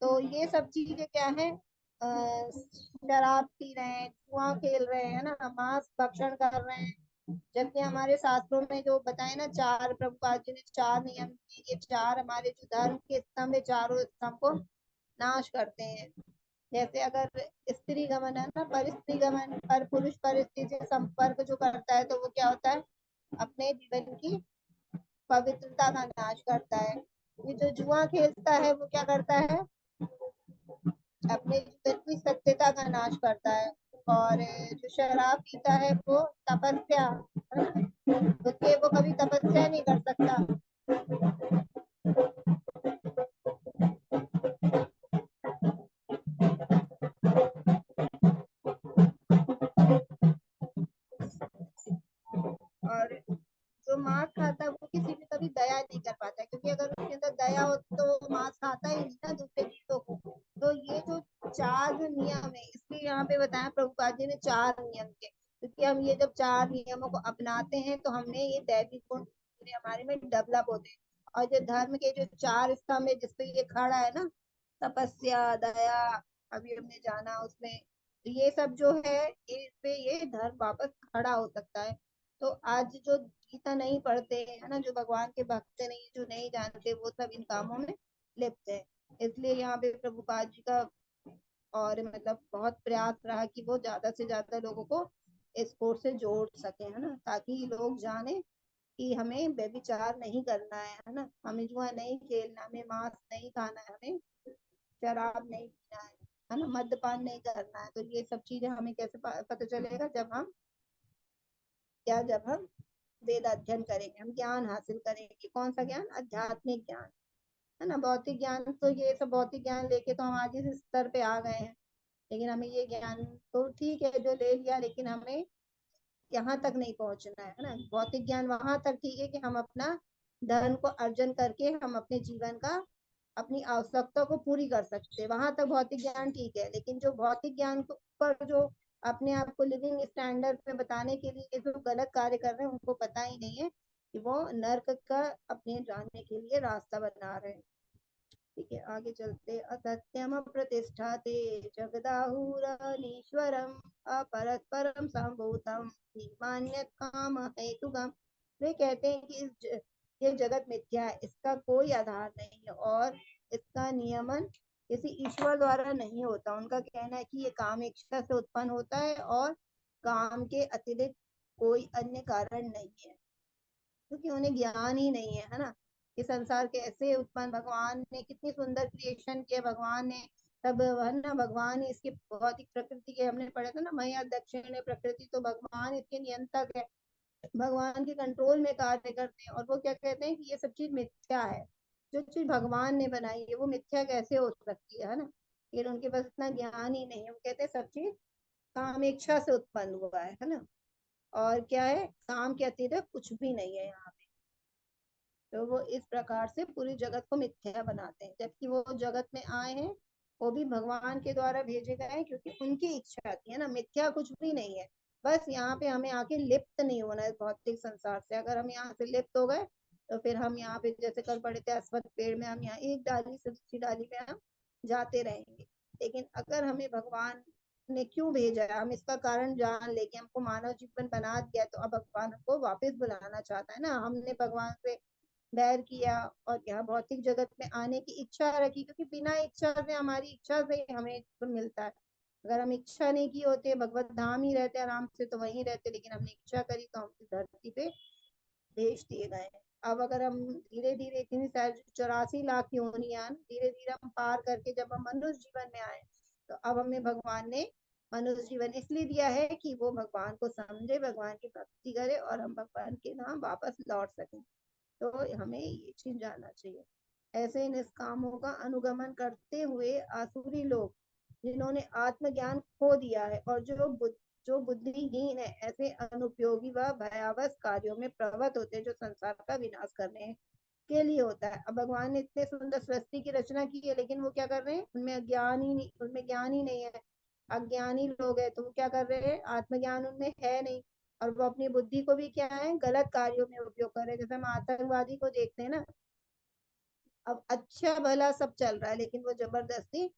तो ये सब चीजें क्या है, शराब पी रहे हैं, जुआ खेल रहे हैं ना, मांस भक्षण कर रहे हैं। जबकि हमारे शास्त्रों में जो बताए ना, चार प्रभुपाद जी ने 4 नियम दिए, ये चार हमारे जो धर्म के स्तंभ है, चारों स्तंभ को नाश करते हैं। जैसे अगर स्त्री गमन है ना, पर स्त्री गमन पर पुरुष परिस्थिति से संपर्क जो करता है तो वो क्या होता है, अपने जीवन की पवित्रता का नाश करता है। ये जो जुआ खेलता है वो क्या करता है, अपने जीवन की सत्यता का नाश करता है। और जो शराब पीता है वो तपस्या, क्योंकि वो कभी तपस्या नहीं कर सकता, दया हो तो वो मांस खाता ही नहीं ना दूसरे जीवों को। तो ये जो चार जो नियम है, इसलिए यहाँ पे बताया प्रभुपाद जी ने चार नियम के, क्योंकि हम ये जब चार नियमों को अपनाते हैं तो हमने ये दैविक गुण हमारे में डेवलप होते हैं। और जो धर्म के जो चार स्तंभ है जिसपे ये खड़ा है ना, तपस्या, दया, अभी हमने जाना उसमें, तो ये सब जो है इस पे ये धर्म वापस खड़ा हो सकता है। तो आज जो गीता नहीं पढ़ते है ना, जो भगवान के भक्त नहीं, जो नहीं जानते, वो सब इन कामों में लिप्त है। इसलिए यहाँ पे प्रभुपाद जी का और मतलब बहुत प्रयास रहा कि वो ज्यादा से ज्यादा लोगों को इस कोर्स से जोड़ सके, है ना, ताकि लोग जाने कि हमें व्यभिचार नहीं करना है ना, हमें जुआ नहीं खेलना, हमें मांस नहीं खाना है, हमें शराब नहीं पीना है ना, मद्यपान नहीं करना है। तो ये सब चीजें हमें कैसे पता चलेगा, जब हम वेद अध्ययन करेंगे, हम ज्ञान हासिल करेंगे। कौन सा ज्ञान? आध्यात्मिक ज्ञान, है ना। भौतिक ज्ञान तो ये सब भौतिक ज्ञान लेके तो हम आज इस स्तर पे आ गए हैं, लेकिन हमें ये ज्ञान तो ठीक है जो ले लिया, लेकिन हमें यहाँ तक नहीं पहुंचना है ना। भौतिक ज्ञान वहां तक ठीक है कि हम अपना धन को अर्जन करके हम अपने जीवन का, अपनी आवश्यकता को पूरी कर सकते हैं, वहां तक भौतिक ज्ञान ठीक है। लेकिन जो भौतिक ज्ञान पर जो अपने आप को लिविंग स्टैंडर्ड में बताने के लिए जो गलत कार्य कर रहे हैं, उनको पता ही नहीं है कि वो नर्क का अपने जाने के लिए रास्ता बना रहे हैं। ठीक है, आगे चलते। असत्यम प्रतिष्ठाते जगदाहुरनीश्वरम अपरस्परम संभूतम मान्यत काम हेतुगम। वे कहते हैं कि ये जगत मिथ्या है, इसका कोई आधार नहीं है और इसका नियमन किसी ईश्वर द्वारा नहीं होता। उनका कहना है कि ये काम इच्छा से उत्पन्न होता है और काम के अतिरिक्त कोई अन्य कारण नहीं है, क्योंकि उन्हें ज्ञान ही नहीं है ना, कि संसार कैसे उत्पन्न, भगवान ने कितनी सुंदर क्रिएशन किया, भगवान ने तब, है ना, भगवान ही इसकी भौतिक प्रकृति के, हमने पढ़ा था ना, मया दक्षिण प्रकृति, तो भगवान इसके नियंत्रक है, भगवान के कंट्रोल में कार्य करते हैं। और वो क्या कहते हैं कि ये सब चीज मिथ्या है, जो चीज भगवान ने बनाई है वो मिथ्या कैसे हो सकती है ना। फिर उनके पास इतना ज्ञान ही नहीं है, वो कहते हैं सब चीज कामेच्छा से उत्पन्न हुआ है ना, और क्या है, काम के अतिरिक्त कुछ भी नहीं है यहाँ। तो वो इस प्रकार से पूरी जगत को मिथ्या बनाते हैं, जबकि वो जगत में आए हैं वो भी भगवान के द्वारा भेजे गए हैं, क्योंकि उनकी इच्छा थी, है ना। मिथ्या कुछ भी नहीं है, बस यहाँ पे हमें आके लिप्त नहीं होना है भौतिक संसार से। अगर हम यहाँ से लिप्त हो गए तो फिर हम यहाँ पे, जैसे कल पढ़े थे अश्वत्थ पेड़ में, हम यहाँ एक डाली से दूसरी डाली पे हम जाते रहेंगे। लेकिन अगर हमें भगवान ने क्यों भेजा है, हम इसका कारण जान लेके हमको मानव जीवन बना दिया, तो अब भगवान हमको वापस बुलाना चाहता है ना। हमने भगवान से बैर किया और यहाँ भौतिक जगत में आने की इच्छा रखी, क्योंकि बिना इच्छा से, हमारी इच्छा से हमें तो मिलता है। अगर हम इच्छा नहीं की होते, भगवत धाम ही रहते आराम से, तो वहीं रहते, लेकिन हमने इच्छा करी तो हम धरती पे भेज दिए गए हैं। अब अगर हम धीरे धीरे इतनी 84 लाख योनियां धीरे धीरे हम पार करके जब हम मनुष्य जीवन में आए, तो अब हमें भगवान ने मनुष्य जीवन इसलिए दिया है कि वो भगवान को समझे, भगवान की भक्ति करे और हम भगवान के नाम वापस लौट सकें। तो हमें ये चीज जानना चाहिए। ऐसे निष्कामों का अनुगमन करते हुए आसुरी लोग, जिन्होंने आत्मज्ञान खो दिया है और जो बुद्धिहीन है, ऐसे अनुपयोगी व भयावह कार्यों में प्रवृत्त होते हैं, जो संसार का विनाश करने के लिए होता है। अब भगवान ने इतने सुंदर सृष्टि की रचना की है, लेकिन वो क्या कर रहे हैं, उनमें ज्ञान ही नहीं है। अज्ञानी लोग है तो वो क्या कर रहे हैं, आत्मज्ञान उनमें है नहीं, और वो अपनी बुद्धि को भी क्या है, गलत कार्यों में उपयोग कर रहे हैं। जैसे हम आतंकवादी को देखते हैं ना, अब अच्छा भला सब चल रहा है, लेकिन वो जबरदस्ती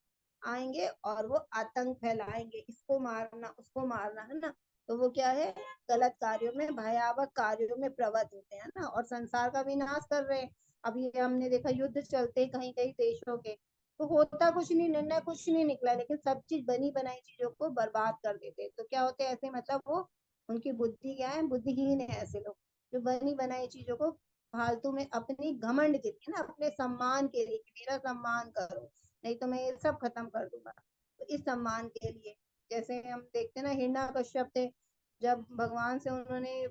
आएंगे और वो आतंक फैलाएंगे, इसको मारना उसको मारना, है ना। तो वो क्या है, गलत कार्यों में, भयावह कार्यों में प्रवृत्त होते हैं ना, और संसार का विनाश कर रहे हैं। अभी हमने देखा युद्ध चलते कहीं कहीं देशों के, तो होता कुछ नहीं, निर्णय कुछ नहीं निकला, लेकिन सब चीज बनी बनाई चीजों को बर्बाद कर देते। तो क्या होते हैं ऐसे, मतलब वो, उनकी बुद्धि क्या है, बुद्धिहीन है ऐसे लोग, जो बनी बनाई चीजों को फालतू में अपनी घमंड के लिए ना, अपने सम्मान के लिए, मेरा सम्मान करो नहीं तो मैं ये सब खत्म कर दूंगा, तो इस सम्मान के लिए। जैसे हम देखते ना, हिरण्यकश्यप थे, जब भगवान से उन्होंने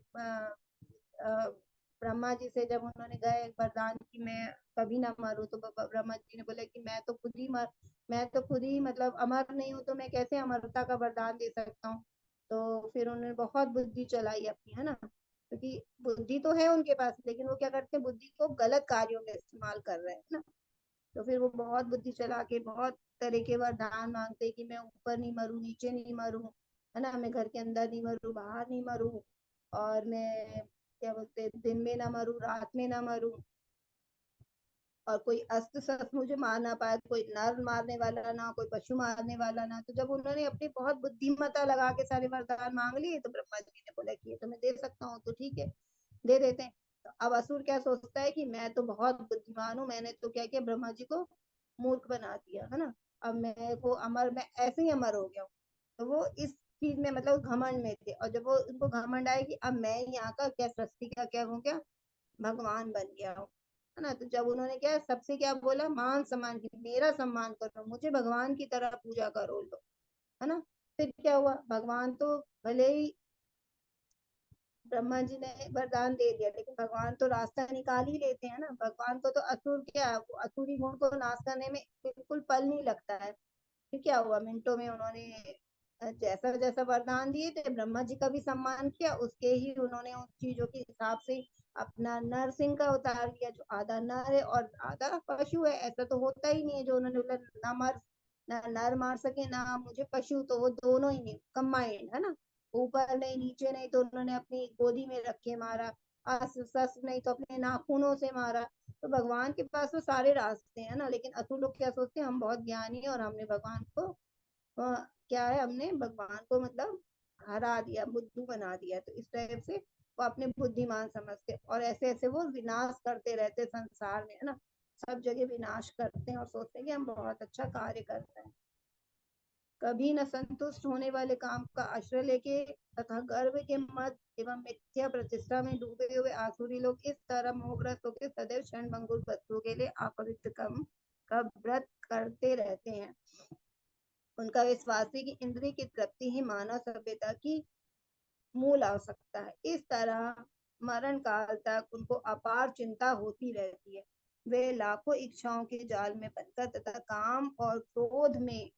ब्रह्मा जी से जब उन्होंने गए वरदान की मैं कभी ना मरूं, तो ब्रह्मा जी ने बोला कि मैं तो खुद ही मतलब अमर नहीं हूँ, तो मैं कैसे अमरता का वरदान दे सकता हूँ। तो फिर उन्होंने बहुत बुद्धि चलाई अपनी, है ना, क्योंकि बुद्धि तो है उनके पास, लेकिन वो क्या करते हैं, बुद्धि को गलत कार्यों में इस्तेमाल कर रहे हैं ना। तो फिर वो बहुत बुद्धि चला के बहुत तरह के वरदान मांगते कि मैं ऊपर नहीं मरूं, नीचे नहीं मरूं, है ना, मैं घर के अंदर नहीं मरूं, बाहर नहीं मरूं, और मैं क्या बोलते, दिन में ना मरूं, रात में ना मरूं, और कोई अस्त्र शस्त्र मुझे मार ना पाए, कोई नर मारने वाला ना, कोई पशु मारने वाला ना। तो जब उन्होंने अपनी बहुत बुद्धिमत्ता लगा के सारे वरदान मांग लिए, तो ब्रह्मा जी ने बोला कि ये तो मैं दे सकता हूँ, तो ठीक है, दे देते हैं। तो अब असुर क्या सोचता है कि मैं तो बहुत बुद्धिमान हूँ, मैंने तो क्या किया, ब्रह्मा जी को मूर्ख बना दिया, है ना, अब मैं को अमर, मैं ऐसे ही अमर हो गया हूँ। तो वो इस चीज में मतलब घमंड में थे, और जब वो उनको घमंड आए कि अब मैं यहाँ का क्या, सृष्टि का क्या हूँ, क्या भगवान बन गया हूँ, है ना, तो जब उन्होंने क्या सबसे क्या बोला, मान सम्मान की, मेरा सम्मान करो, मुझे भगवान की तरह पूजा करो लो, है ना। फिर क्या हुआ, भगवान तो भले ही ब्रह्मा जी ने वरदान दे दिया, लेकिन भगवान तो रास्ता निकाल ही लेते हैं ना। भगवान को तो असुर क्या, असुरी गुण को नाश करने में बिल्कुल पल नहीं लगता है। फिर क्या हुआ, मिनटों में उन्होंने जैसा जैसा वरदान दिए थे, ब्रह्मा जी का भी सम्मान किया, उसके ही उन्होंने उन चीजों के हिसाब से अपना नर सिंह का अवतार लिया, जो आधा नर है और आधा पशु है। ऐसा तो होता ही नहीं है, जो उन्होंने बोला ना मर, ना नर मार सके ना मुझे पशु, तो वो दोनों ही नहीं, कंबाइंड है ना, ऊपर नहीं नीचे नहीं, तो उन्होंने अपनी गोदी में रख के मारा, सस नहीं तो अपने नाखूनों से मारा। तो भगवान के पास तो सारे रास्ते हैं ना, लेकिन असुर लोग क्या सोचते हैं, हम बहुत ज्ञानी है और हमने भगवान को क्या है, हमने भगवान को मतलब हरा दिया, बुद्धू बना दिया, तो इस टाइप से वो अपने बुद्धिमान समझते, और ऐसे ऐसे वो विनाश करते रहते संसार में, है ना, सब जगह विनाश करते हैं और सोचते हैं कि हम बहुत अच्छा कार्य कर रहे हैं। कभी न संतुष्ट होने वाले काम का आश्रय लेके तथा गर्व के मद एवं मिथ्या प्रतिष्ठा में डूबे हुए आसुरी लोग इस तरह मोहग्रस्त होकर सदैव क्षण भंगुर वस्तुओं के लिए अपवित्र कर्म का व्रत करते रहते हैं। उनका विश्वास है कि इंद्रिय की तृप्ति ही मानव सभ्यता की मूल आवश्यकता है। इस तरह मरण काल तक उनको अपार चिंता होती रहती है। वे लाखों इच्छाओं के जाल में बनकर तथा काम और क्रोध में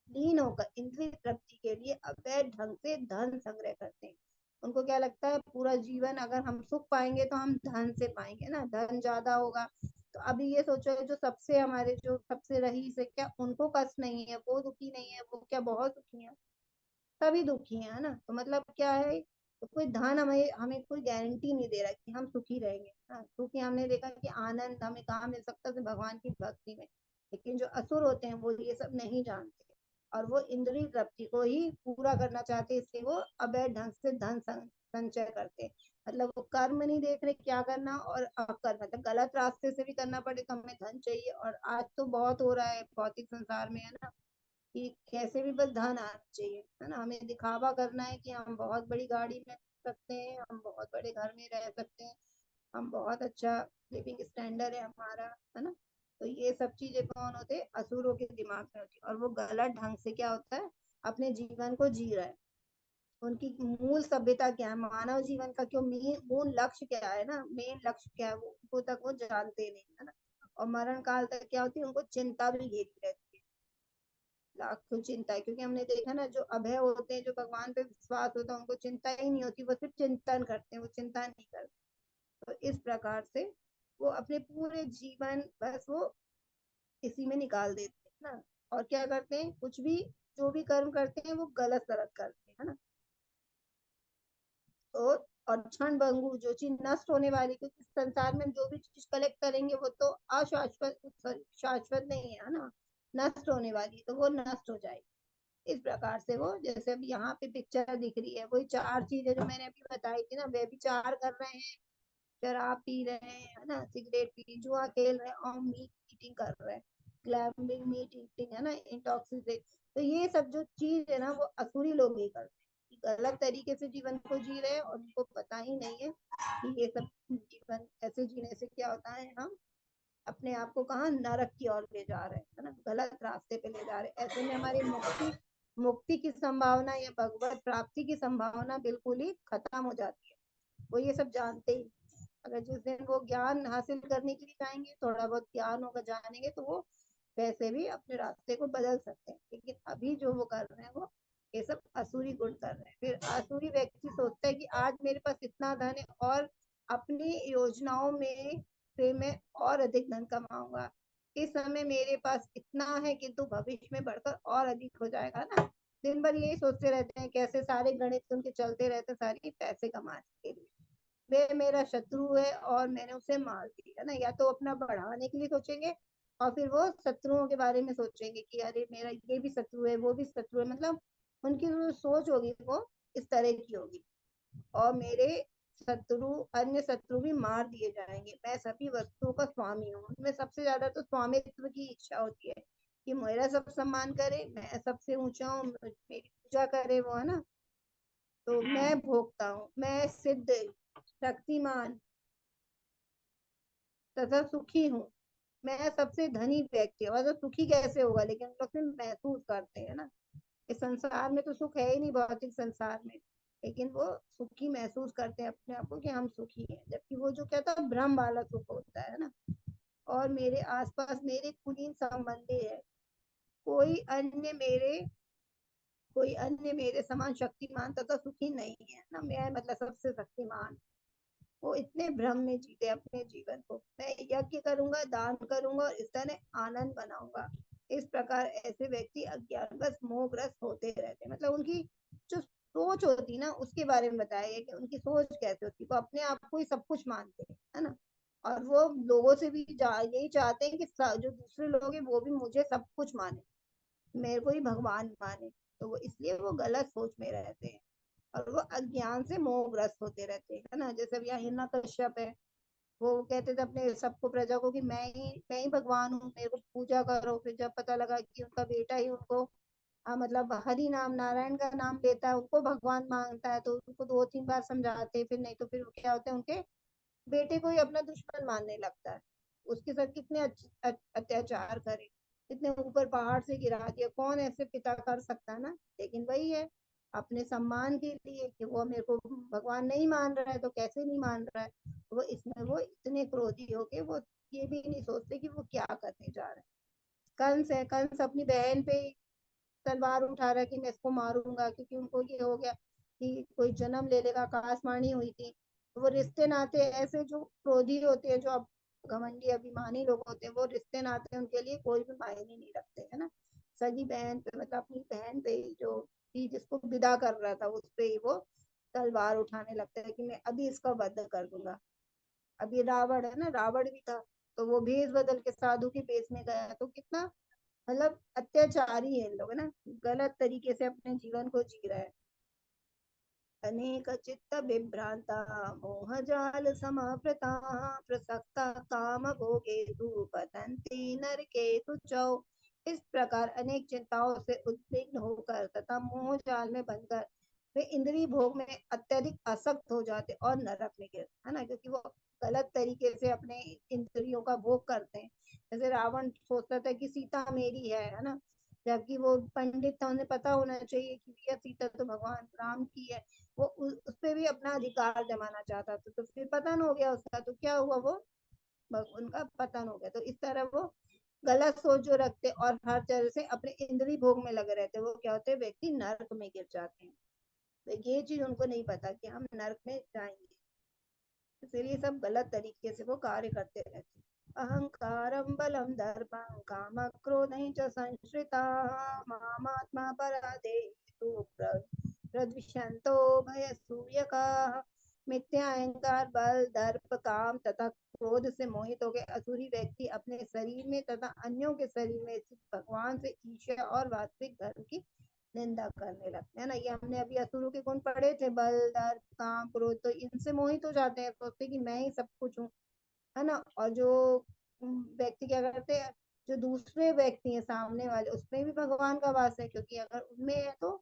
लीन होकर इंद्रिय तृप्ति के लिए अवैध ढंग से धन संग्रह करते हैं। उनको क्या लगता है, पूरा जीवन अगर हम सुख पाएंगे तो हम धन से पाएंगे ना, धन ज्यादा होगा। तो अभी ये सोचो, जो सबसे हमारे जो सबसे रईस है, क्या उनको कष्ट नहीं है, वो दुखी नहीं है, वो क्या बहुत सुखी है, सभी दुखी है ना। तो मतलब क्या है, तो कोई धन हमें हमें कोई गारंटी नहीं दे रहा कि हम सुखी रहेंगे, हाँ, क्योंकि हमने देखा कि आनंद हमें कहाँ मिल सकता है, भगवान की भक्ति में। लेकिन जो असुर होते हैं वो ये सब नहीं जानते, और वो इंद्रिय तृप्ति को ही पूरा करना चाहते, इसलिए वो अवैध ढंग से धन संचय करते हैं। मतलब वो कर्म नहीं देख रहे क्या करना, और अकर्म मतलब गलत रास्ते से भी करना पड़े तो हमें धन चाहिए। और आज तो बहुत हो रहा है भौतिक संसार में, है ना, कि कैसे भी बस धन आना चाहिए, है ना, हमें दिखावा करना है कि हम बहुत बड़ी गाड़ी में सकते हैं, हम बहुत बड़े घर में रह सकते हैं, हम बहुत अच्छा लिविंग स्टैंडर्ड है हमारा, है ना। तो ये सब चीजें कौन होते हैं, असुरों के दिमाग में होती है, और वो गलत ढंग से क्या होता है, अपने जीवन को जी रहा है। उनकी मूल सभ्यता क्या है, मानव जीवन का क्यों मूल लक्ष्य क्या है ना, मेन लक्ष्य क्या है, वो तक वो जानते नहीं, है ना। और मरण काल तक क्या होती है, उनको चिंता भी घेरी रहती है, लाखों चिंता है, क्योंकि हमने देखा ना, जो अभय होते हैं, जो भगवान पे विश्वास होता है, उनको चिंता ही नहीं होती, वो सिर्फ चिंतन करते हैं, वो चिंता नहीं करते। तो इस प्रकार से वो अपने पूरे जीवन बस वो इसी में निकाल देते हैं ना। और क्या करते हैं, कुछ भी जो भी कर्म करते हैं वो गलत सलत करते हैं, है ना। तो और क्षण भंगुर जो चीज नष्ट होने वाली, क्योंकि संसार में जो भी चीज कलेक्ट करेंगे वो तो अशाश्वत, शाश्वत नहीं है ना, नष्ट होने वाली, तो वो नष्ट हो जाएगी। इस प्रकार से वो, जैसे अभी यहाँ पे पिक्चर दिख रही है, वही चार चीजें जो मैंने अभी बताई थी ना, वे भी चार कर रहे हैं, शराब पी रहे हैं, है ना, सिगरेट पी, जुआ खेल रहे हैं, और मीट ईटिंग कर रहे हैं, ग्लैम्बिंग मीट ईटिंग, है ना, इंटॉक्सिकेट। तो ये सब जो चीज है ना, वो असुरी लोग ही करते हैं, गलत तरीके से जीवन को जी रहे हैं, और उनको पता ही नहीं है कि ये सब जीवन ऐसे जीने से क्या होता है, हम अपने आप को कहाँ नरक की ओर ले जा रहे हैं, है ना, गलत रास्ते पे ले जा रहे हैं। ऐसे में हमारी मुक्ति मुक्ति की संभावना या भगवत प्राप्ति की संभावना बिल्कुल ही खत्म हो जाती है। वो ये सब जानते ही, अगर जिस दिन वो ज्ञान हासिल करने के लिए जाएंगे, थोड़ा बहुत ज्ञान होगा, जानेंगे, तो वो वैसे भी अपने रास्ते को बदल सकते हैं। लेकिन अभी जो वो कर रहे हैं वो ये सब असुरी गुण कर रहे हैं। फिर असुरी व्यक्ति सोचता है कि आज मेरे पास इतना धन है और अपनी योजनाओं में से मैं और अधिक धन कमाऊंगा। इस समय मेरे पास इतना है किंतु भविष्य में बढ़कर और अधिक हो जाएगा ना। दिन भर यही सोचते रहते हैं, कैसे सारे गणित उनके चलते रहते सारे पैसे कमाने के लिए। वे मेरा शत्रु है और मैंने उसे मार दिया ना। या तो अपना बढ़ाने के लिए सोचेंगे और फिर वो शत्रुओं के बारे में सोचेंगे कि अरे मेरा ये भी शत्रु है, वो भी शत्रु है। मतलब उनकी जो सोच होगी वो इस तरह की होगी। और मेरे शत्रु, अन्य शत्रु भी मार दिए जाएंगे। मैं सभी वस्तुओं का स्वामी हूँ। उनमें सबसे ज्यादा तो स्वामित्व की इच्छा होती है कि मेरा सब सम्मान करे, मैं सबसे ऊंचा हूँ, मेरी पूजा करे वो, है ना। तो मैं भोगता हूँ, मैं सिद्ध, शक्तिमान तथा सुखी हूँ। मैं सबसे धनी व्यक्ति हूँ। मतलब सुखी कैसे होगा, लेकिन लोग सिर्फ महसूस करते हैं ना। इस संसार में तो सुख है ही नहीं, भौतिक संसार में। लेकिन वो सुखी महसूस करते हैं अपने आप को कि हम सुखी हैं, जबकि वो जो कहता है भ्रम वाला सुख होता है ना। और मेरे आसपास मेरे कुलीन संबंधी है। कोई अन्य मेरे कोई अन्य मेरे समान शक्तिमान तथा सुखी नहीं है ना। मैं मतलब सबसे शक्तिमान। वो इतने भ्रम में जीते अपने जीवन को। मैं यज्ञ करूंगा, दान करूंगा और इस तरह आनंद बनाऊंगा। इस प्रकार ऐसे व्यक्ति अज्ञानवश मोहग्रस्त होते रहते हैं। मतलब उनकी जो सोच होती ना, उसके बारे में बताया गया कि उनकी सोच कैसे होती। वो अपने आप को ही सब कुछ मानते हैं, है ना। और वो लोगों से भी यही चाहते हैं कि जो दूसरे लोग हैं वो भी मुझे सब कुछ माने, मेरे को ही भगवान माने। तो वो इसलिए वो गलत सोच में रहते हैं और वो अज्ञान से मोहग्रस्त होते रहते हैं, है ना। जैसे अब यहाँ हिरण्यकश्यप है, वो कहते थे अपने सबको, प्रजा को, कि मैं ही भगवान हूँ, मेरे को पूजा करो। फिर जब पता लगा कि उनका बेटा ही उनको मतलब हरि नाम, नारायण का नाम लेता है, उनको भगवान मांगता है, तो उनको 2-3 बार समझाते, फिर नहीं तो फिर क्या होता है, उनके बेटे को ही अपना दुश्मन मानने लगता है। उसके साथ कितने अत्याचार करे, कितने ऊपर पहाड़ से गिरा दिया। कौन ऐसे पिता कर सकता है ना। लेकिन वही है, अपने सम्मान के लिए कि वो मेरे को भगवान नहीं मान रहा है, तो कैसे नहीं मान रहा है। वो इसमें वो इतने क्रोधी होके वो ये भी नहीं सोचते कि वो क्या करने जा रहे हैं। कंस है, कंस अपनी बहन पे तलवार उठा रहा है कि मैं इसको मारूंगा, क्योंकि उनको ये हो गया कि कोई जन्म ले लेगा, आकाशवाणी हुई थी। तो वो रिश्ते नाते ऐसे जो क्रोधी होते हैं, जो अब घमंडी अभिमानी लोग होते हैं, वो रिश्ते नाते उनके लिए कोई भी मायने नहीं रखते, है ना। सगी बहन पे, मतलब अपनी बहन पे ही, जो थी जिसको विदा कर रहा था, उस पे ही वो तलवार उठाने लगता है कि मैं अभी इसका वध कर दूंगा। अभी रावण है ना, रावण भी था, तो वो भेष बदल के साधु के भेष में गया। तो कितना मतलब अत्याचारी है लोग, है ना। गलत तरीके से अपने जीवन को जी रहे हैं। अनेक चित्त विभ्रांता, मोह जाल समावृता, प्रसक्ता काम भोगेषु, पतन्ति नरकेषु च। इस प्रकार अनेक चिंताओं से उद्विग्न होकर तथा मोह जाल में बनकर वे इंद्रिय भोग में अत्यधिक आसक्त हो जाते और नरक में गिरते, है ना। क्योंकि वो गलत तरीके से अपने इंद्रियों का भोग करते हैं। जैसे रावण सोचता था कि सीता मेरी है ना। जबकि वो पंडित था, उन्हें पता होना चाहिए कि यह सीता तो भगवान राम की है। वो उस पे भी अपना अधिकार जमाना चाहता था, तो फिर पतन हो गया उसका। तो क्या हुआ, वो उनका पतन हो गया। तो इस तरह वो गलत सोच जो रखते और हर तरह से अपने इंद्रिय भोग में लगे रहते, वो क्या होते हैं, व्यक्ति नरक में गिर जाते हैं। तो ये चीज उनको नहीं पता कि हम नरक में जाएंगे। इसलिए सब गलत तरीके से वो कार्य करते रहते हैं। अहंकारं बलं दर्पं काम क्रोधं च संश्रिता, मामात्मा पराधेषु प्रद्विषन्तो भयसूयकाः। मिथ्या अहंकार, बल, दर्प, काम तथा क्रोध से मोहित हो गए असुरी व्यक्ति अपने शरीर में तथा अन्यों के शरीर में स्थित भगवान से ईर्ष्या और वास्तविक धर्म की निंदा करने लगते हैं ना। ये हमने अभी असुरों के गुण पढ़े थे, बल, दर्प, काम, क्रोध। तो इनसे मोहित हो जाते हैं, सोचते कि मैं ही सब कुछ हूँ, है ना। और जो व्यक्ति क्या करते हैं, जो दूसरे व्यक्ति हैं सामने वाले, उसमें भी भगवान का वास है, क्योंकि अगर उनमें है तो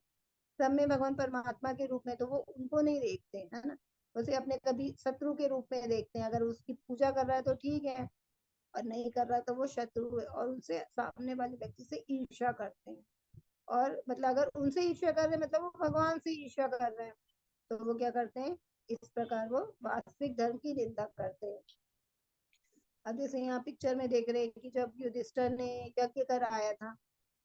सब में भगवान परमात्मा के रूप में, तो वो उनको नहीं देखते, है ना। उसे अपने कभी शत्रु के रूप में देखते हैं। अगर उसकी पूजा कर रहा है तो ठीक है, और नहीं कर रहा तो वो शत्रु है, और उनसे सामने वाले व्यक्ति से ईर्ष्या करते हैं। और मतलब अगर उनसे ईर्ष्या कर रहे हैं, मतलब वो भगवान से ईर्ष्या कर रहे हैं, तो वो क्या करते हैं, इस प्रकार वो वास्तविक धर्म की निंदा करते हैं। अब जैसे यहाँ पिक्चर में देख रहे हैं कि जब युधिष्ठिर ने यज्ञ कराया था,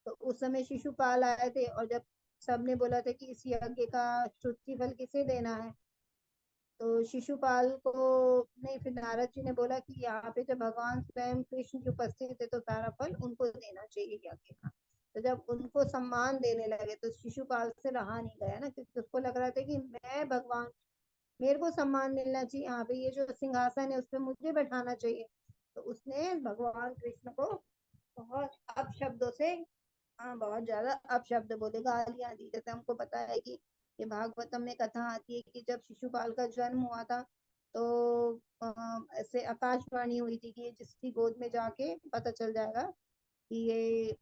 तो उस समय शिशुपाल आए थे। और जब सबने बोला था कि इस यज्ञ का श्रुति फल किसे देना है। तो शिशुपाल को नहीं, फिर नारद जी ने बोला कि यहाँ पे जब भगवान स्वयं कृष्ण की उपस्थित है तो सारा फल उनको देना चाहिए यज्ञ का। तो जब उनको सम्मान देने लगे तो शिशुपाल से रहा नहीं गया ना, क्योंकि उसको लग रहा था कि मैं भगवान, मेरे को सम्मान मिलना चाहिए, यहाँ पे ये जो सिंहासन है उस पर मुझे बैठाना चाहिए। तो उसने भगवान कृष्ण को बहुत अपशब्दों से, हाँ बहुत ज्यादा अपशब्द बोले, गालियां दी। जैसे हमको पता है कि ये भागवतम में कथा आती है कि जब शिशुपाल का जन्म हुआ था तो ऐसे आकाशवाणी हुई थी कि जिसकी गोद में जाके पता चल जाएगा कि ये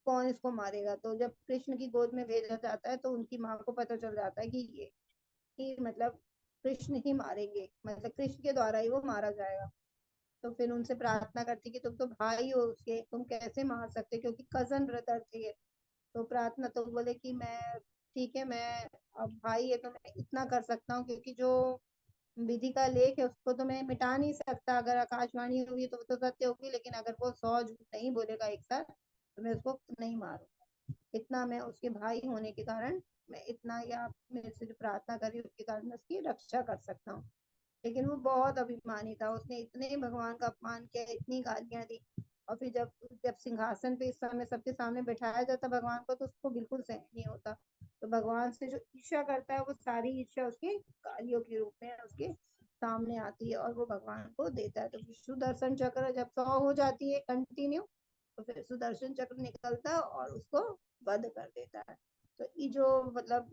कौन इसको मारेगा। तो जब कृष्ण की गोद में भेजा जाता है तो उनकी माँ को पता चल जाता है कि ये, कि मतलब कृष्ण ही मारेंगे, मतलब कृष्ण के द्वारा ही वो मारा जाएगा। तो फिर उनसे प्रार्थना करती कि तुम तो भाई हो उसके, तुम कैसे मार सकते, क्योंकि कजन ब्रदर थे। तो प्रार्थना तो बोले कि मैं, ठीक है, मैं अब भाई है तो मैं इतना कर सकता हूँ, क्योंकि जो विधि का लेख है उसको तो मैं मिटा नहीं सकता। अगर आकाशवाणी होगी तो वो तो सत्य होगी, लेकिन अगर वो 100 झूठ नहीं बोलेगा एक साथ तो मैं उसको नहीं मारूंगा। इतना मैं उसके भाई होने के कारण, मैं इतना, या मेरे से जो प्रार्थना करी उसके कारण मैं उसकी रक्षा कर सकता हूँ। लेकिन वो बहुत अभिमानी था, उसने इतने भगवान का अपमान किया, इतनी गालियां दी। और फिर जब जब सिंहासन पे इस समय सबके सामने बैठाया जाता भगवान को तो उसको बिल्कुल सहन नहीं होता। तो भगवान से जो ईर्ष्या करता है वो सारी ईर्ष्या उसकी गालियों के रूप में उसके सामने आती है और वो भगवान को देता है। तो सुदर्शन चक्र जब 100 हो जाती है कंटिन्यू, तो फिर सुदर्शन चक्र निकलता है और उसको वध कर देता है। तो ये जो मतलब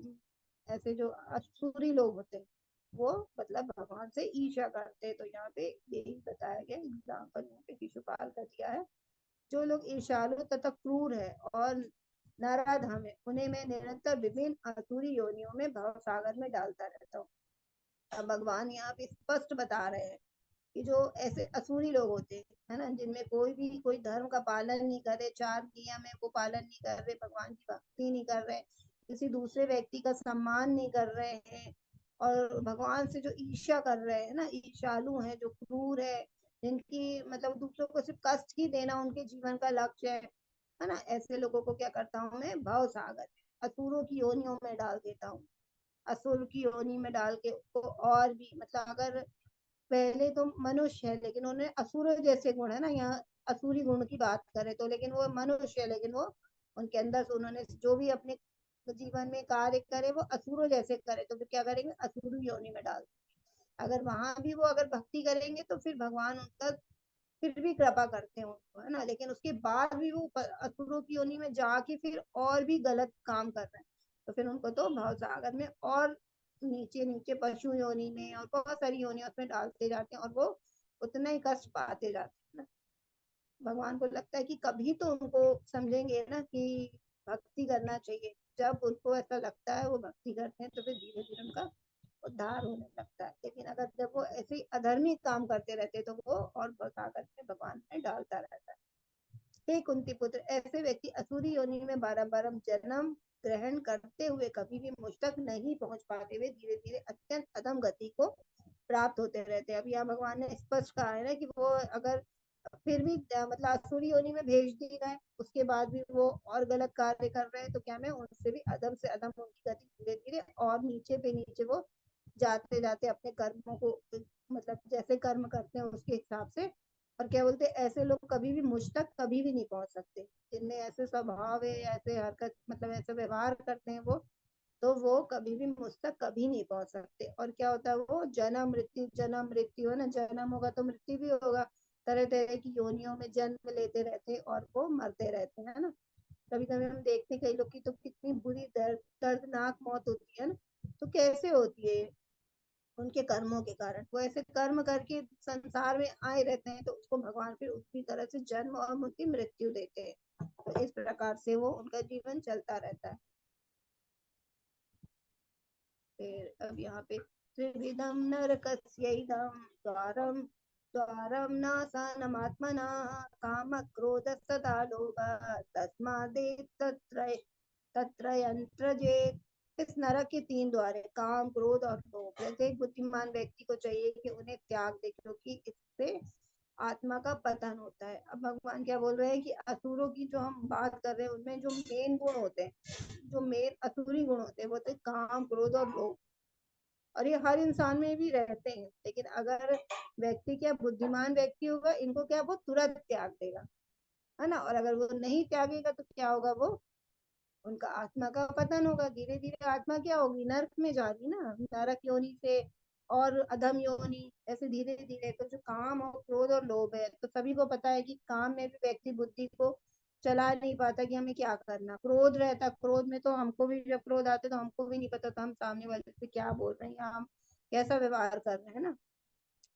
ऐसे जो असुरी लोग होते हैं वो मतलब भगवान से ईर्ष्या करते हैं। तो यहाँ पे यही बताया गया एग्जाम्पल यहाँ पे शिशुपाल का दिया है। जो लोग ईर्ष्यालु तथा क्रूर है और नराधम है उन्हें मैं निरंतर विभिन्न आसुरी योनियों में भव सागर में डालता रहता हूँ। अब भगवान यहाँ पे स्पष्ट बता रहे हैं कि जो ऐसे असुरी लोग होते हैं, है ना, जिनमें कोई धर्म का पालन नहीं करे, 4 नियम है वो पालन नहीं कर रहे, भगवान की भक्ति नहीं कर रहे, किसी दूसरे व्यक्ति का सम्मान नहीं कर रहे हैं, और भगवान से जो ईर्ष्या कर रहे हैं ना, ईर्ष्यालु हैं, जो क्रूर है, जिनकी मतलब दूसरों को सिर्फ कष्ट ही देना उनके जीवन का लक्ष्य है ना, ऐसे लोगों को क्या करता हूँ मैं, भव सागर, असुरों की योनियों में डाल देता हूँ। असुर की योनि में डाल के उसको और भी मतलब, अगर पहले तो मनुष्य है लेकिन उन्हें असुर जैसे गुण है ना, यहाँ असुरी गुण की बात करें तो, लेकिन वो मनुष्य है, लेकिन वो उनके अंदर से उन्होंने जो भी अपने जीवन में कार्य करे वो असुरों जैसे करे, तो फिर क्या करेंगे, असुरी योनि में डाल। अगर वहां भी वो अगर भक्ति करेंगे तो फिर भगवान उनका फिर भी कृपा करते हैं उनको, है ना, लेकिन उसके बाद भी वो असुरों की योनि में जाके फिर और भी गलत काम कर रहे हैं, तो फिर उनको तो भव सागर में और नीचे नीचे पशु योनि में और बहुत सारी योनियों में डालते जाते हैं और वो उतना ही कष्ट पाते जाते हैं ना। भगवान को लगता है कि कभी तो उनको समझेंगे ना कि भक्ति करना चाहिए। जब उनको ऐसा लगता है वो भक्ति करते हैं तो फिर धीरे धीरे उनका उद्धार होने लगता है। लेकिन अगर जब वो ऐसे ही अधर्मी काम करते रहते तो वो और सागर में भगवान में डालता रहता है। हे कुंती पुत्र, ऐसे व्यक्ति असुरी योनि में बारंबार जन्म ग्रहण करते हुए कभी भी मुझ तक नहीं पहुंच पाते, हुए धीरे धीरे अत्यंत अधम गति को प्राप्त होते रहते हैं। अब यहाँ भगवान ने स्पष्ट कहा है ना कि वो अगर फिर भी मतलब असुरी योनि में भेज दिए गए उसके बाद भी वो और गलत कार्य कर रहे हैं, तो क्या मैं उनसे भी अधम से अधम उनकी गति धीरे धीरे और नीचे पे नीचे वो जाते जाते अपने कर्मों को, मतलब जैसे कर्म करते हैं उसके हिसाब से। और क्या बोलते हैं, ऐसे लोग कभी भी मुझ तक कभी भी नहीं पहुंच सकते, जिनमें ऐसे स्वभाव है, ऐसे हरकत मतलब ऐसे व्यवहार करते हैं वो, तो वो कभी भी मुझ तक कभी नहीं पहुंच सकते। और क्या होता है, वो जन्म मृत्यु है ना, जन्म होगा तो मृत्यु भी होगा, तरह तरह की योनियों में जन्म लेते रहते और वो मरते रहते हैं ना। कभी कभी हम देखते कई लोग की तो कितनी बुरी दर्दनाक मौत होती है ना। तो कैसे होती है, उनके कर्मों के कारण वो ऐसे कर्म करके संसार में आए रहते हैं, तो उसको भगवान फिर उसी तरह से जन्म और उनकी मृत्यु देते हैं। तो इस प्रकार से वो उनका जीवन चलता रहता है। फिर अब यहाँ पे त्रिविधम नरकस्यैदं द्वारम द्वारम नासानमात्मना काम क्रोध सदा लोभ तस्मादेतत्र तत्रयंत्रजेत। इस नरक के 3 द्वार है, काम क्रोध और लोभ। जैसे एक बुद्धिमान व्यक्ति को चाहिए कि उन्हें त्याग दे, क्योंकि इससे आत्मा का पतन होता है। अब भगवान क्या बोल रहे हैं कि असुरों की जो हम बात कर रहे हैं उनमें जो मेन गुण होते हैं, जो मेन असुरी गुण होते हैं, वो होते हैं काम, क्रोध और लोभ। और ये हर इंसान में भी रहते हैं, लेकिन अगर व्यक्ति क्या बुद्धिमान व्यक्ति होगा, इनको क्या वो तुरंत त्याग देगा, है ना। और अगर वो नहीं त्यागेगा तो क्या होगा, वो उनका आत्मा का पतन होगा। धीरे धीरे आत्मा क्या होगी, नरक में जाएगी ना, नरक योनि से और अधम योनि, ऐसे धीरे धीरे। तो जो काम और क्रोध और लोभ है, तो सभी को पता है कि काम में भी व्यक्ति बुद्धि को चला नहीं पाता कि हमें क्या करना। क्रोध रहता, क्रोध में तो हमको भी जब क्रोध आते तो हमको भी नहीं पता था हम सामने वाले से क्या बोल रहे हैं या हम कैसा व्यवहार कर रहे हैं ना।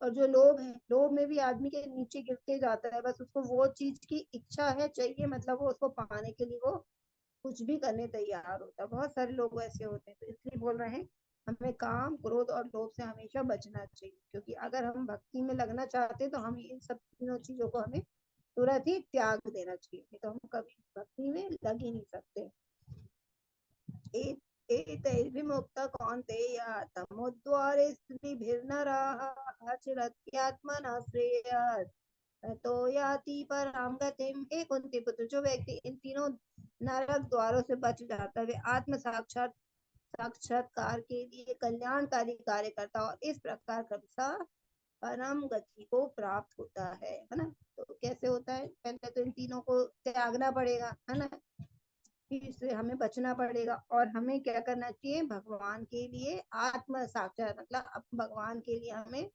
और जो लोभ है, लोभ में भी आदमी के नीचे गिरते जाता है, बस उसको वो चीज की इच्छा है, चाहिए, मतलब वो उसको पाने के लिए वो कुछ भी करने तैयार होता है। बहुत सारे लोग ऐसे होते हैं, तो इसलिए बोल रहे हैं हमें काम, क्रोध और लोभ से हमेशा बचना चाहिए, क्योंकि अगर हम भक्ति में लगना चाहते हैं तो हम इन सब तीनों चीजों को हमें तुरंत ही त्याग देना चाहिए, नहीं तो हम कभी भक्ति में लग ही नहीं सकते। एतैर्विमुक्तः कौन्तेय तमोद्वारे स्त्रीभिर्नराः आचरत्यात्मनः श्रेयः तो याति पराम गतिम। हे कुंती पुत्र, जो व्यक्ति इन तीनों नरक द्वारों से बच जाता है वे आत्म साक्षात्कार के लिए कल्याणकारी कार्य करता और इस प्रकार क्रमशः परम गति को प्राप्त होता है ना। तो कैसे होता है, पहले तो इन तीनों को त्यागना पड़ेगा, है ना, इससे हमें बचना पड़ेगा। और हमें क्या करना चाहिए, भगवान के लिए आत्म साक्षात, मतलब भगवान के लिए हमें,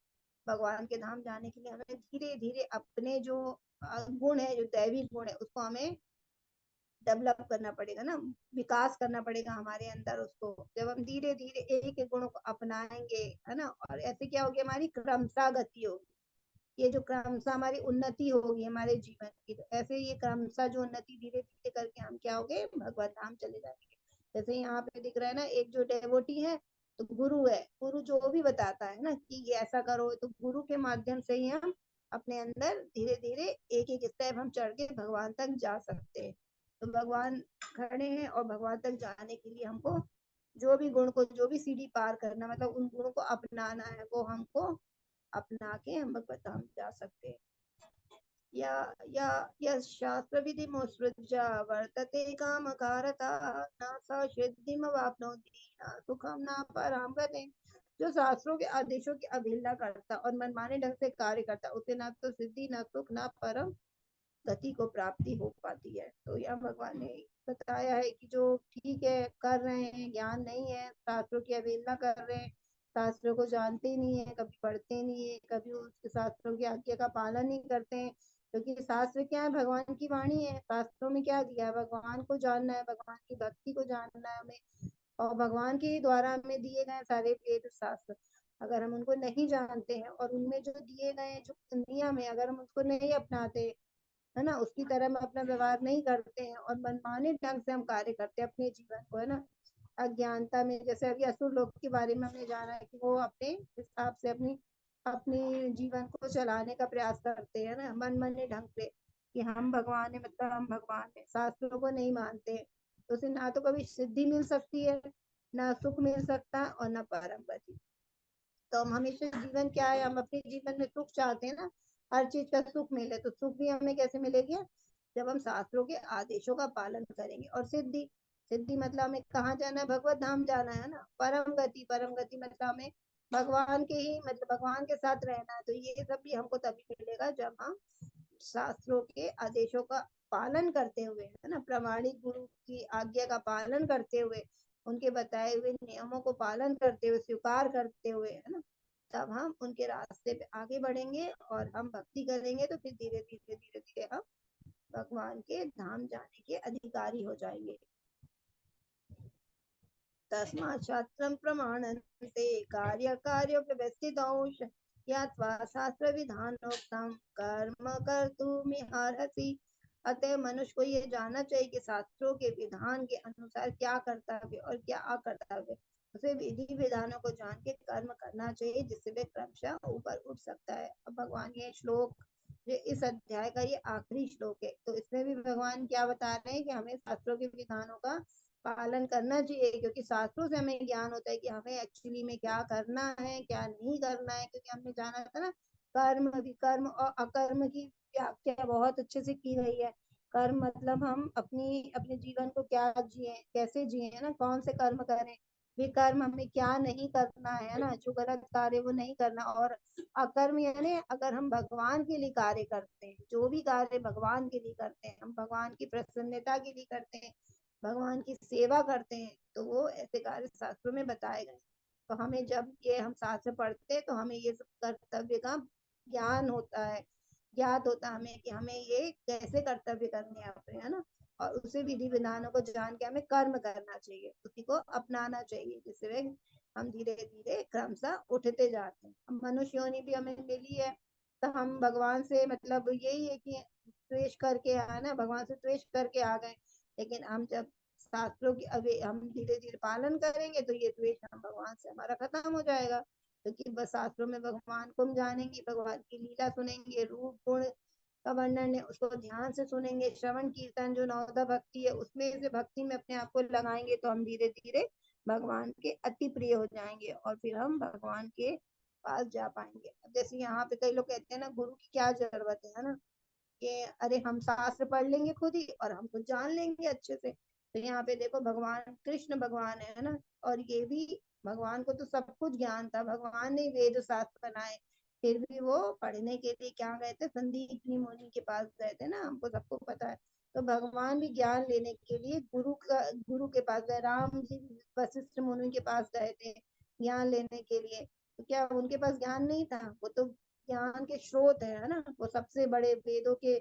भगवान के धाम जाने के लिए हमें धीरे धीरे अपने जो गुण है, जो दैविक गुण है, उसको हमें डेवलप करना पड़ेगा ना, विकास करना पड़ेगा हमारे अंदर उसको। जब हम धीरे धीरे एक एक गुणों को अपनाएंगे, है ना, और ऐसे क्या होगी, हमारी क्रमशः गति होगी। ये जो क्रमशः हमारी उन्नति होगी हमारे जीवन की, तो ऐसे ये क्रमशः जो उन्नति धीरे धीरे करके हम क्या होंगे, भगवत धाम चले जाएंगे। जैसे यहाँ पे दिख रहा है ना, एक जो डेवोटी है, तो गुरु है, गुरु जो भी बताता है ना कि ये ऐसा करो, तो गुरु के माध्यम से ही हम अपने अंदर धीरे धीरे एक एक स्टेप हम चढ़ के भगवान तक जा सकते हैं। तो भगवान खड़े हैं, और भगवान तक जाने के लिए हमको जो भी गुण को, जो भी सीढ़ी पार करना, मतलब उन गुणों को अपनाना है, वो हमको अपना के हम भगवत धाम जा सकते हैं। या या यशास्त्र विधि मुत्सृज्य वर्तते कामकारता न स सिद्धिमवाप्नोति न सुखम न पराम गतिम। जो शास्त्रों के आदेशों की अवहेलना करता और मनमाने ढंग से कार्य करता, उसे ना तो सिद्धि, ना सुख, ना परम गति को प्राप्ति हो पाती है। तो यह भगवान ने बताया है कि जो ठीक है कर रहे हैं, ज्ञान नहीं है, शास्त्रों की अवहेलना कर रहे हैं, शास्त्रों को जानते नहीं है, कभी पढ़ते नहीं है, कभी उस शास्त्रों की आज्ञा का पालन नहीं करते हैं। क्योंकि शास्त्र क्या है, भगवान की वाणी है। शास्त्रों में क्या दिया है, भगवान को जानना है, भगवान की भक्ति को जानना है हमें, और भगवान के द्वारा हमें दिए गए सारे वेद शास्त्र, अगर हम उनको नहीं जानते हैं और उनमें जो दिए गए जो नियम है अगर हम उसको नहीं अपनाते, है ना, उसकी तरह हम अपना व्यवहार नहीं करते हैं और मनमाने ढंग से हम कार्य करते हैं अपने जीवन को, है ना, अज्ञानता में। जैसे अभी असुर लोग के बारे में हमने जाना है कि वो अपने हिसाब से अपनी अपनी जीवन को चलाने का प्रयास करते हैं ना, मन मने ढंग से कि हम भगवान है, मतलब हम भगवान है, शास्त्रों को नहीं मानते। तो उसे ना तो कभी सिद्धि मिल सकती है, ना सुख मिल सकता और ना परम गति। तो हम हमेशा जीवन क्या है, हम अपने जीवन में सुख चाहते हैं ना, हर चीज का सुख मिले, तो सुख भी हमें कैसे मिलेगी, जब हम शास्त्रों के आदेशों का पालन करेंगे। और सिद्धि, सिद्धि मतलब हमें कहाँ जाना है, भगवत धाम जाना है ना। परम गति, परम गति मतलब हमें भगवान के ही, मतलब भगवान के साथ रहना है। तो ये सब भी हमको तभी मिलेगा जब हम शास्त्रों के आदेशों का पालन करते हुए, है ना, प्रामाणिक गुरु की आज्ञा का पालन करते हुए, उनके बताए हुए नियमों को पालन करते हुए, स्वीकार करते हुए, है ना, तब हम उनके रास्ते पे आगे बढ़ेंगे और हम भक्ति करेंगे। तो फिर धीरे धीरे धीरे धीरे हम भगवान के धाम जाने के अधिकारी हो जाएंगे। तस्मात् शास्त्रं प्रमाणन्ते कार्य कार्य व्यवस्थितौ ज्ञात्वा शास्त्र विधानोक्तं कर्म कर्तुमिहार्हसि। अतः मनुष्य को ये जानना चाहिए कि शास्त्रों के विधान के अनुसार क्या कर्तव्य और क्या अकर्तव्य, उसे विधि विधानों को जान के कर्म करना चाहिए, जिससे वे क्रमशः ऊपर उठ सकता है। अब भगवान ये श्लोक, ये इस अध्याय का ये आखिरी श्लोक है, तो इसमें भी भगवान क्या बता रहे हैं कि हमें शास्त्रों के विधानों का पालन करना चाहिए, क्योंकि शास्त्रों से हमें ज्ञान होता है कि हमें एक्चुअली में क्या करना है, क्या नहीं करना है। क्योंकि हमने जाना था ना कर्म, विकर्म और अकर्म की व्याख्या बहुत अच्छे से की गई है। कर्म मतलब हम अपनी अपने जीवन को क्या जिए, कैसे जिए ना, कौन से कर्म करें। विकर्म हमें क्या नहीं करना है ना, जो गलत कार्य वो नहीं करना। और अकर्म यानी अगर हम भगवान के लिए कार्य करते हैं, जो भी कार्य भगवान के लिए करते हैं, हम भगवान की प्रसन्नता के लिए करते हैं, भगवान की सेवा करते हैं, तो वो ऐसे कार्य शास्त्रों में बताए गए। तो हमें जब ये हम शास्त्र पढ़ते हैं तो हमें ये सब कर्तव्य का ज्ञान होता है, ज्ञात होता है हमें कि हमें ये कैसे कर्तव्य करने हैं अपने, है ना। और उसे विधि विधानों को जान के हमें कर्म करना चाहिए, उसी को अपनाना चाहिए, जिससे हम धीरे धीरे क्रमशः उठते जाते हैं। हम मनुष्य योनि भी हमें मिली है, तो हम भगवान से मतलब यही है कि द्वेष करके आए ना, भगवान से द्वेष करके आ गए। लेकिन हम जब शास्त्रों की अभी हम धीरे धीरे पालन करेंगे तो ये द्वेष हम भगवान से हमारा खत्म हो जाएगा। क्योंकि बस शास्त्रों में भगवान को हम जानेंगे, भगवान की लीला सुनेंगे, रूप गुण का वर्णन है उसको ध्यान से सुनेंगे, श्रवण कीर्तन जो नवदा भक्ति है उसमें से भक्ति में अपने आप को लगाएंगे, तो हम धीरे धीरे भगवान के अति प्रिय हो जाएंगे और फिर हम भगवान के पास जा पाएंगे। अब जैसे यहाँ पे कई लोग कहते हैं ना, गुरु की क्या जरूरत है ना, कि अरे हम शास्त्र पढ़ लेंगे खुद ही और हम कुछ जान लेंगे अच्छे से। तो यहाँ पे देखो भगवान कृष्ण भगवान है ना, और ये भी भगवान को तो सब कुछ ज्ञान था, भगवान ने वेद शास्त्र बनाए, फिर भी वो पढ़ने के लिए क्या गए थे, संदीपनी मुनि के पास गए थे ना, हमको सबको पता है। तो भगवान भी ज्ञान लेने के लिए गुरु के पास गए, राम जी वशिष्ठ मुनि के पास गए थे ज्ञान लेने के लिए। तो क्या उनके पास ज्ञान नहीं था? वो तो ज्ञान के स्रोत है ना, वो सबसे बड़े वेदों के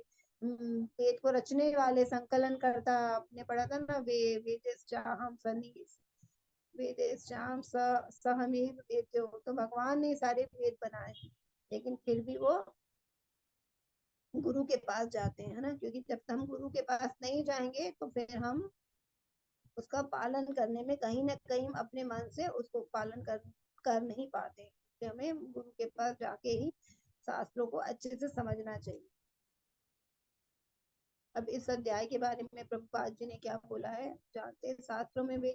वेद को रचने वाले संकलन करता, आपने पढ़ा था ना, वेदेश्चाहम सन्निहित वेदेश्चाहम सहमेव वेद्यो। तो भगवान ने सारे वेद बनाए, लेकिन फिर भी वो गुरु के पास जाते हैं ना, क्योंकि जब हम गुरु के पास नहीं जाएंगे तो फिर हम उसका पालन करने में कहीं ना कहीं अपने मन से उसको पालन कर नहीं पाते। तो हमें गुरु के पास जाके ही शास्त्रों को अच्छे से समझना चाहिए। अब इस अध्याय के बारे में प्रभुपाद जी ने क्या बोला है जानते हैं? शास्त्रों में वे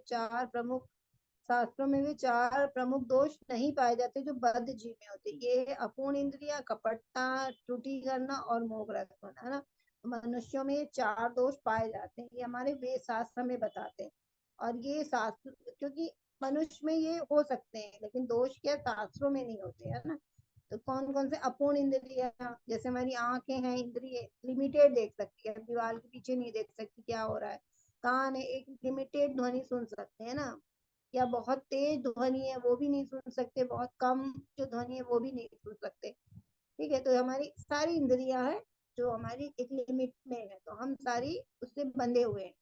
चार प्रमुख दोष नहीं पाए जाते जो बद्ध जीव में होते। ये है अपूर्ण इंद्रिया, कपटता, त्रुटि करना और मोहग्रस्त होना, है ना। मनुष्यों में ये चार दोष पाए जाते हैं, ये हमारे वेद शास्त्र में बताते हैं। और ये शास्त्र, क्योंकि मनुष्य में ये हो सकते हैं लेकिन दोष क्या शास्त्रों में नहीं होते, है ना। तो कौन कौन से अपूर्ण इंद्रिया, जैसे हमारी आंखें हैं इंद्रिय, लिमिटेड देख सकती है, दीवार के पीछे नहीं देख सकती क्या हो रहा है। कान है, एक लिमिटेड ध्वनि सुन सकते हैं ना, या बहुत तेज ध्वनि है वो भी नहीं सुन सकते, बहुत कम जो ध्वनि है वो भी नहीं सुन सकते। ठीक है, तो हमारी सारी इंद्रियां है जो हमारी एक लिमिट में है, तो हम सारी उससे बंधे हुए हैं।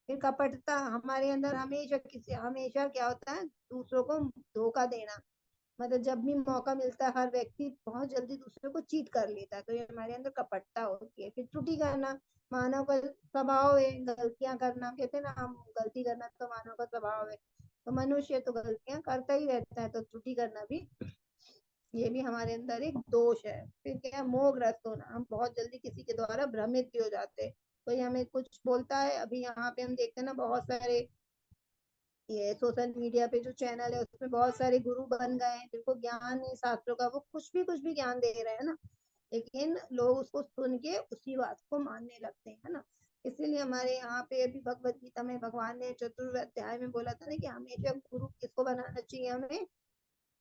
फिर कपटता, हमारे अंदर हमेशा क्या होता है, दूसरों को धोखा देना। मतलब जब भी मौका मिलता है हर व्यक्ति बहुत जल्दी दूसरे को चीट कर लेता है, तो ये हमारे अंदर कपटता होती है। फिर त्रुटि करना, मानव का स्वभाव है गलतियां करना, कहते हैं ना हम गलती करना तो मानव का स्वभाव है, तो मनुष्य तो गलतियां करता ही रहता है, तो त्रुटि करना भी ये भी हमारे अंदर एक दोष है। फिर क्या है, मोहग्रस्त होना, हम बहुत जल्दी किसी के द्वारा भ्रमित भी हो जाते हैं। कोई हमें कुछ बोलता है, अभी यहाँ पे हम देखते हैं ना बहुत सारे ये सोशल मीडिया पे जो चैनल है उसमें बहुत सारे गुरु बन गए हैं जिनको ज्ञान है शास्त्रों का, वो कुछ भी ज्ञान दे रहे हैं ना, लेकिन लोग उसको सुन के उसी बात को मानने लगते हैं, है ना। इसीलिए हमारे यहाँ पे अभी भगवत गीता में भगवान ने चतुर्थ अध्याय में बोला था ना कि हमेशा गुरु किसको बनाना चाहिए हमें,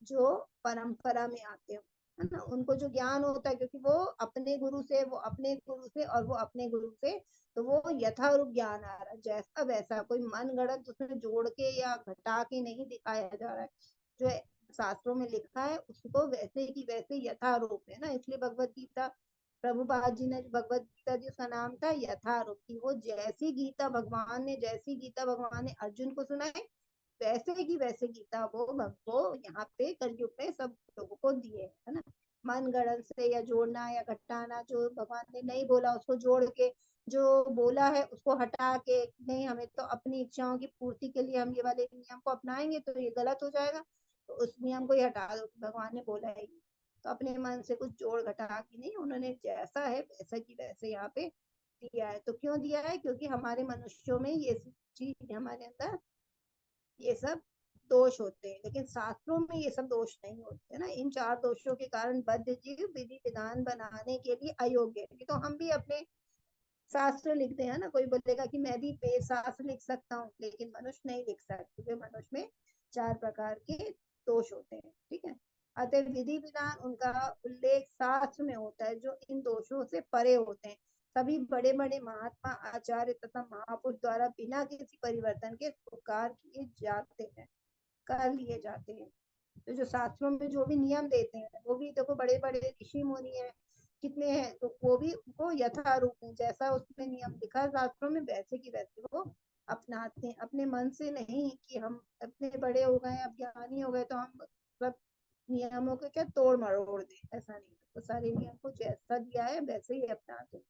जो परंपरा में आते हो, है ना, उनको जो ज्ञान होता है, क्योंकि वो अपने गुरु से, वो अपने गुरु से और वो अपने गुरु से, तो वो यथारूप ज्ञान आ रहा है, जैसा वैसा, कोई मन गढ़ंत उसमें जोड़ के या घटा के नहीं दिखाया जा रहा है। जो शास्त्रों में लिखा है उसको वैसे की वैसे यथारूप है ना, इसलिए भगवत गीता, प्रभुपाद जी ने भगवत गीता जिसका नाम था यथारूप की, वो जैसी गीता भगवान ने अर्जुन को सुनाई, वैसे की वैसे गीता वो यहाँ पे कलयुग में सब लोगों को दिए, है ना। मन गढ़ंत से या जोड़ना या घटाना, जो भगवान ने नहीं बोला उसको जोड़ के, जो बोला है उसको हटा के, नहीं हमें तो अपनी इच्छाओं की पूर्ति के लिए हम ये वाले नियम को अपनाएंगे तो ये गलत हो जाएगा, तो उस नियम को ही हटा दो, भगवान ने बोला है। तो अपने मन से कुछ जोड़ घटा के नहीं, उन्होंने जैसा है वैसा की वैसे यहाँ पे दिया है। तो क्यों दिया है? क्योंकि हमारे मनुष्यों में ये चीज हमारे अंदर ये सब दोष होते हैं, लेकिन शास्त्रों में ये सब दोष नहीं होते है ना। इन 4 दोषों के कारण बद्ध जीव विधि विधान बनाने के लिए अयोग्य है। तो हम भी अपने शास्त्र लिखते हैं ना, कोई बोलेगा कि मैं भी वेद शास्त्र लिख सकता हूँ, लेकिन मनुष्य नहीं लिख सकता, क्योंकि मनुष्य में 4 प्रकार के दोष होते हैं, ठीक है। अतः विधि विधान उनका उल्लेख शास्त्र में होता है जो इन दोषों से परे होते हैं। सभी बड़े बड़े महात्मा आचार्य तथा महापुरुष द्वारा बिना किसी परिवर्तन के स्वीकार किए जाते हैं, कर लिए जाते हैं। तो जो शास्त्रों में जो भी नियम देते हैं, वो भी देखो बड़े बड़े ऋषि मुनि है कितने हैं, तो वो भी उनको यथारूप में जैसा उसमें नियम लिखा है शास्त्रों में, वैसे की वैसे वो अपनाते हैं। अपने मन से नहीं कि हम अपने बड़े हो गए, अब ज्ञानी हो गए, तो हम सब नियमों को क्या तोड़ मरोड़ दें, ऐसा नहीं। तो सारे नियम को जैसा दिया है वैसे ही अपनाते हैं।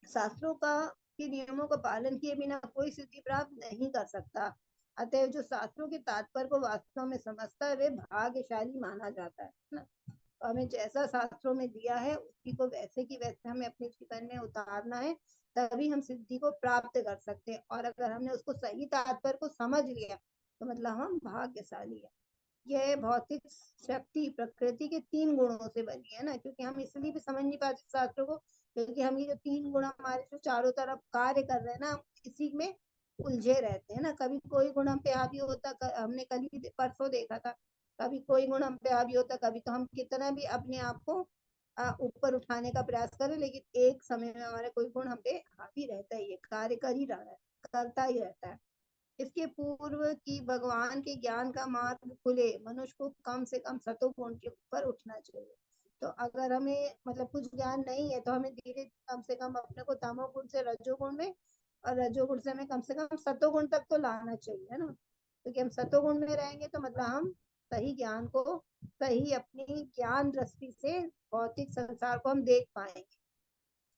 शास्त्रों का के नियमों का पालन किए बिना कोई सिद्धि प्राप्त नहीं कर सकता। अतः जो शास्त्रों के तात्पर्य को वास्तव में समझता है वे भाग्यशाली माना जाता है ना। तो हमें जैसा शास्त्रों में दिया है उसी को वैसे की वैसे हमें अपने जीवन में उतारना है, तभी हम सिद्धि को प्राप्त कर सकते हैं। और अगर हमने उसको सही तात्पर्य को समझ लिया तो मतलब हम भाग्यशाली है। यह भौतिक शक्ति प्रकृति के 3 गुणों से बनी है ना, क्योंकि हम इसलिए भी समझ नहीं पाते शास्त्रों को, क्योंकि हम ये जो 3 गुण हमारे जो चारों तरफ कार्य कर रहे हैं ना, इसी में उलझे रहते हैं ना। कभी कोई गुण हम पे हावी होता, हमने कल ही परसों देखा था, कभी कोई गुण हम पे हावी होता, कभी तो हम कितना भी अपने आप को ऊपर उठाने का प्रयास करें, लेकिन एक समय में हमारा कोई गुण हम पे हावी रहता है, ये कार्य कर ही रहा है, करता ही रहता है। इसके पूर्व कि भगवान के ज्ञान का मार्ग खुले, मनुष्य को कम से कम सतोगुण के ऊपर उठना चाहिए। तो अगर हमें मतलब कुछ ज्ञान नहीं है, तो हमें धीरे कम से कम अपने को तमोगुण से रजोगुण में, और रजोगुण से हमें कम से कम सतोगुण तक तो लाना चाहिए, है ना। क्योंकि हम सतोगुण में रहेंगे तो मतलब हम सही ज्ञान को, सही अपनी ज्ञान दृष्टि से भौतिक संसार को हम देख पाएंगे।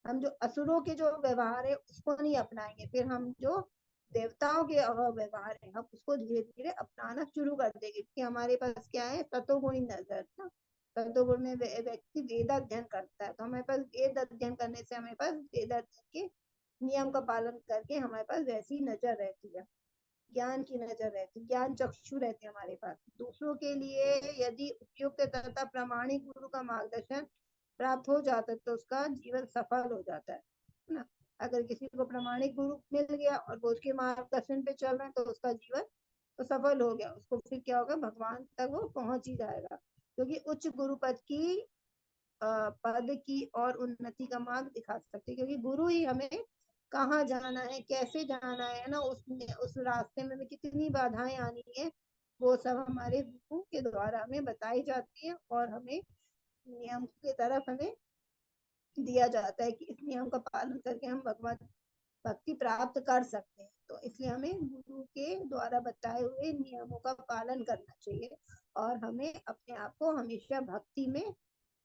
हम जो असुरों के जो व्यवहार है उसको नहीं अपनाएंगे, फिर हम जो देवताओं के व्यवहार है हम उसको धीरे धीरे अपनाना शुरू कर देंगे, क्योंकि हमारे पास क्या है, सतोगुणी नजर ना। सतोगुण में व्यक्ति वेद अध्ययन करता है, तो हमारे पास वेद अध्ययन करने से हमारे पास वेद अध्ययन के नियम का पालन करके हमारे पास वैसी नजर रहती है, ज्ञान की नजर रहती, ज्ञान चक्षु रहते हैं हमारे पास। दूसरों के लिए यदि उपयुक्त तथा प्रामाणिक गुरु का मार्गदर्शन प्राप्त हो जाता है तो उसका जीवन सफल हो जाता है ना। अगर किसी को प्रामाणिक गुरु मिल गया और वो उसके मार्गदर्शन पे चल रहे हैं तो उसका जीवन तो सफल हो गया, उसको फिर क्या होगा, भगवान तक वो पहुंच ही जाएगा। क्योंकि उच्च गुरु पद की पद की और उन्नति का मार्ग दिखा सकते, क्योंकि गुरु ही हमें कहाँ जाना है, कैसे जाना है ना, उस रास्ते में कितनी बाधाएं आनी है, वो सब हमारे गुरु के द्वारा हमें बताई जाती है, और हमें नियम की तरफ हमें दिया जाता है कि इस नियम का पालन करके हम भगवान भक्ति प्राप्त कर सकते हैं। तो इसलिए हमें गुरु के द्वारा बताए हुए नियमों का पालन करना चाहिए, और हमें अपने आप को हमेशा भक्ति में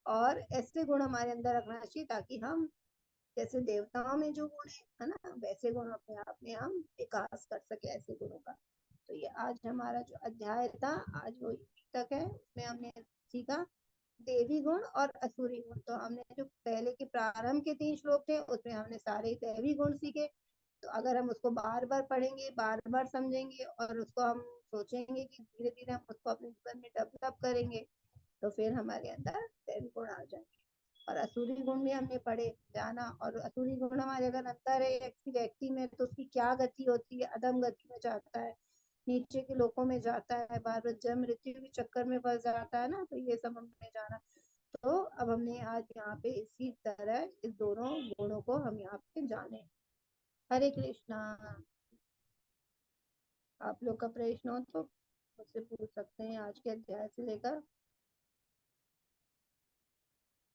और ऐसे गुण हमारे अंदर रखना चाहिए ताकि हम जैसे देवताओं में जो गुण है ना, वैसे गुण अपने आप में हम विकास कर सके ऐसे गुणों का। तो ये आज हमारा जो अध्याय था, आज वो तक है, उसमें हमने सीखा देवी गुण और असुरी गुण। तो हमने जो पहले के प्रारंभ के 3 श्लोक थे उसमें हमने सारे दैवी गुण सीखे। तो अगर हम उसको बार बार पढ़ेंगे, बार बार समझेंगे, और उसको हम सोचेंगे कि धीरे धीरे हम उसको अपने जीवन में डेवलप करेंगे, तो फिर हमारे अंदर दैवी गुण आ जाएंगे। और असुरी गुण भी हमने पढ़े जाना, और असुरी गुण हमारे अगर अंदर है व्यक्ति में, तो उसकी क्या गति होती है, अधम गति में जाता है, नीचे के लोगों में जाता है, बार बार जन्म मृत्यु के चक्कर में फंस जाता है ना। तो ये सब हमने जाना। तो अब हमने आज यहाँ पे इसी तरह इस दोनों गुणों को हम यहाँ पे जाने। हरे कृष्णा। आप लोग का प्रश्न हो तो मुझसे पूछ सकते हैं आज के अध्याय से लेकर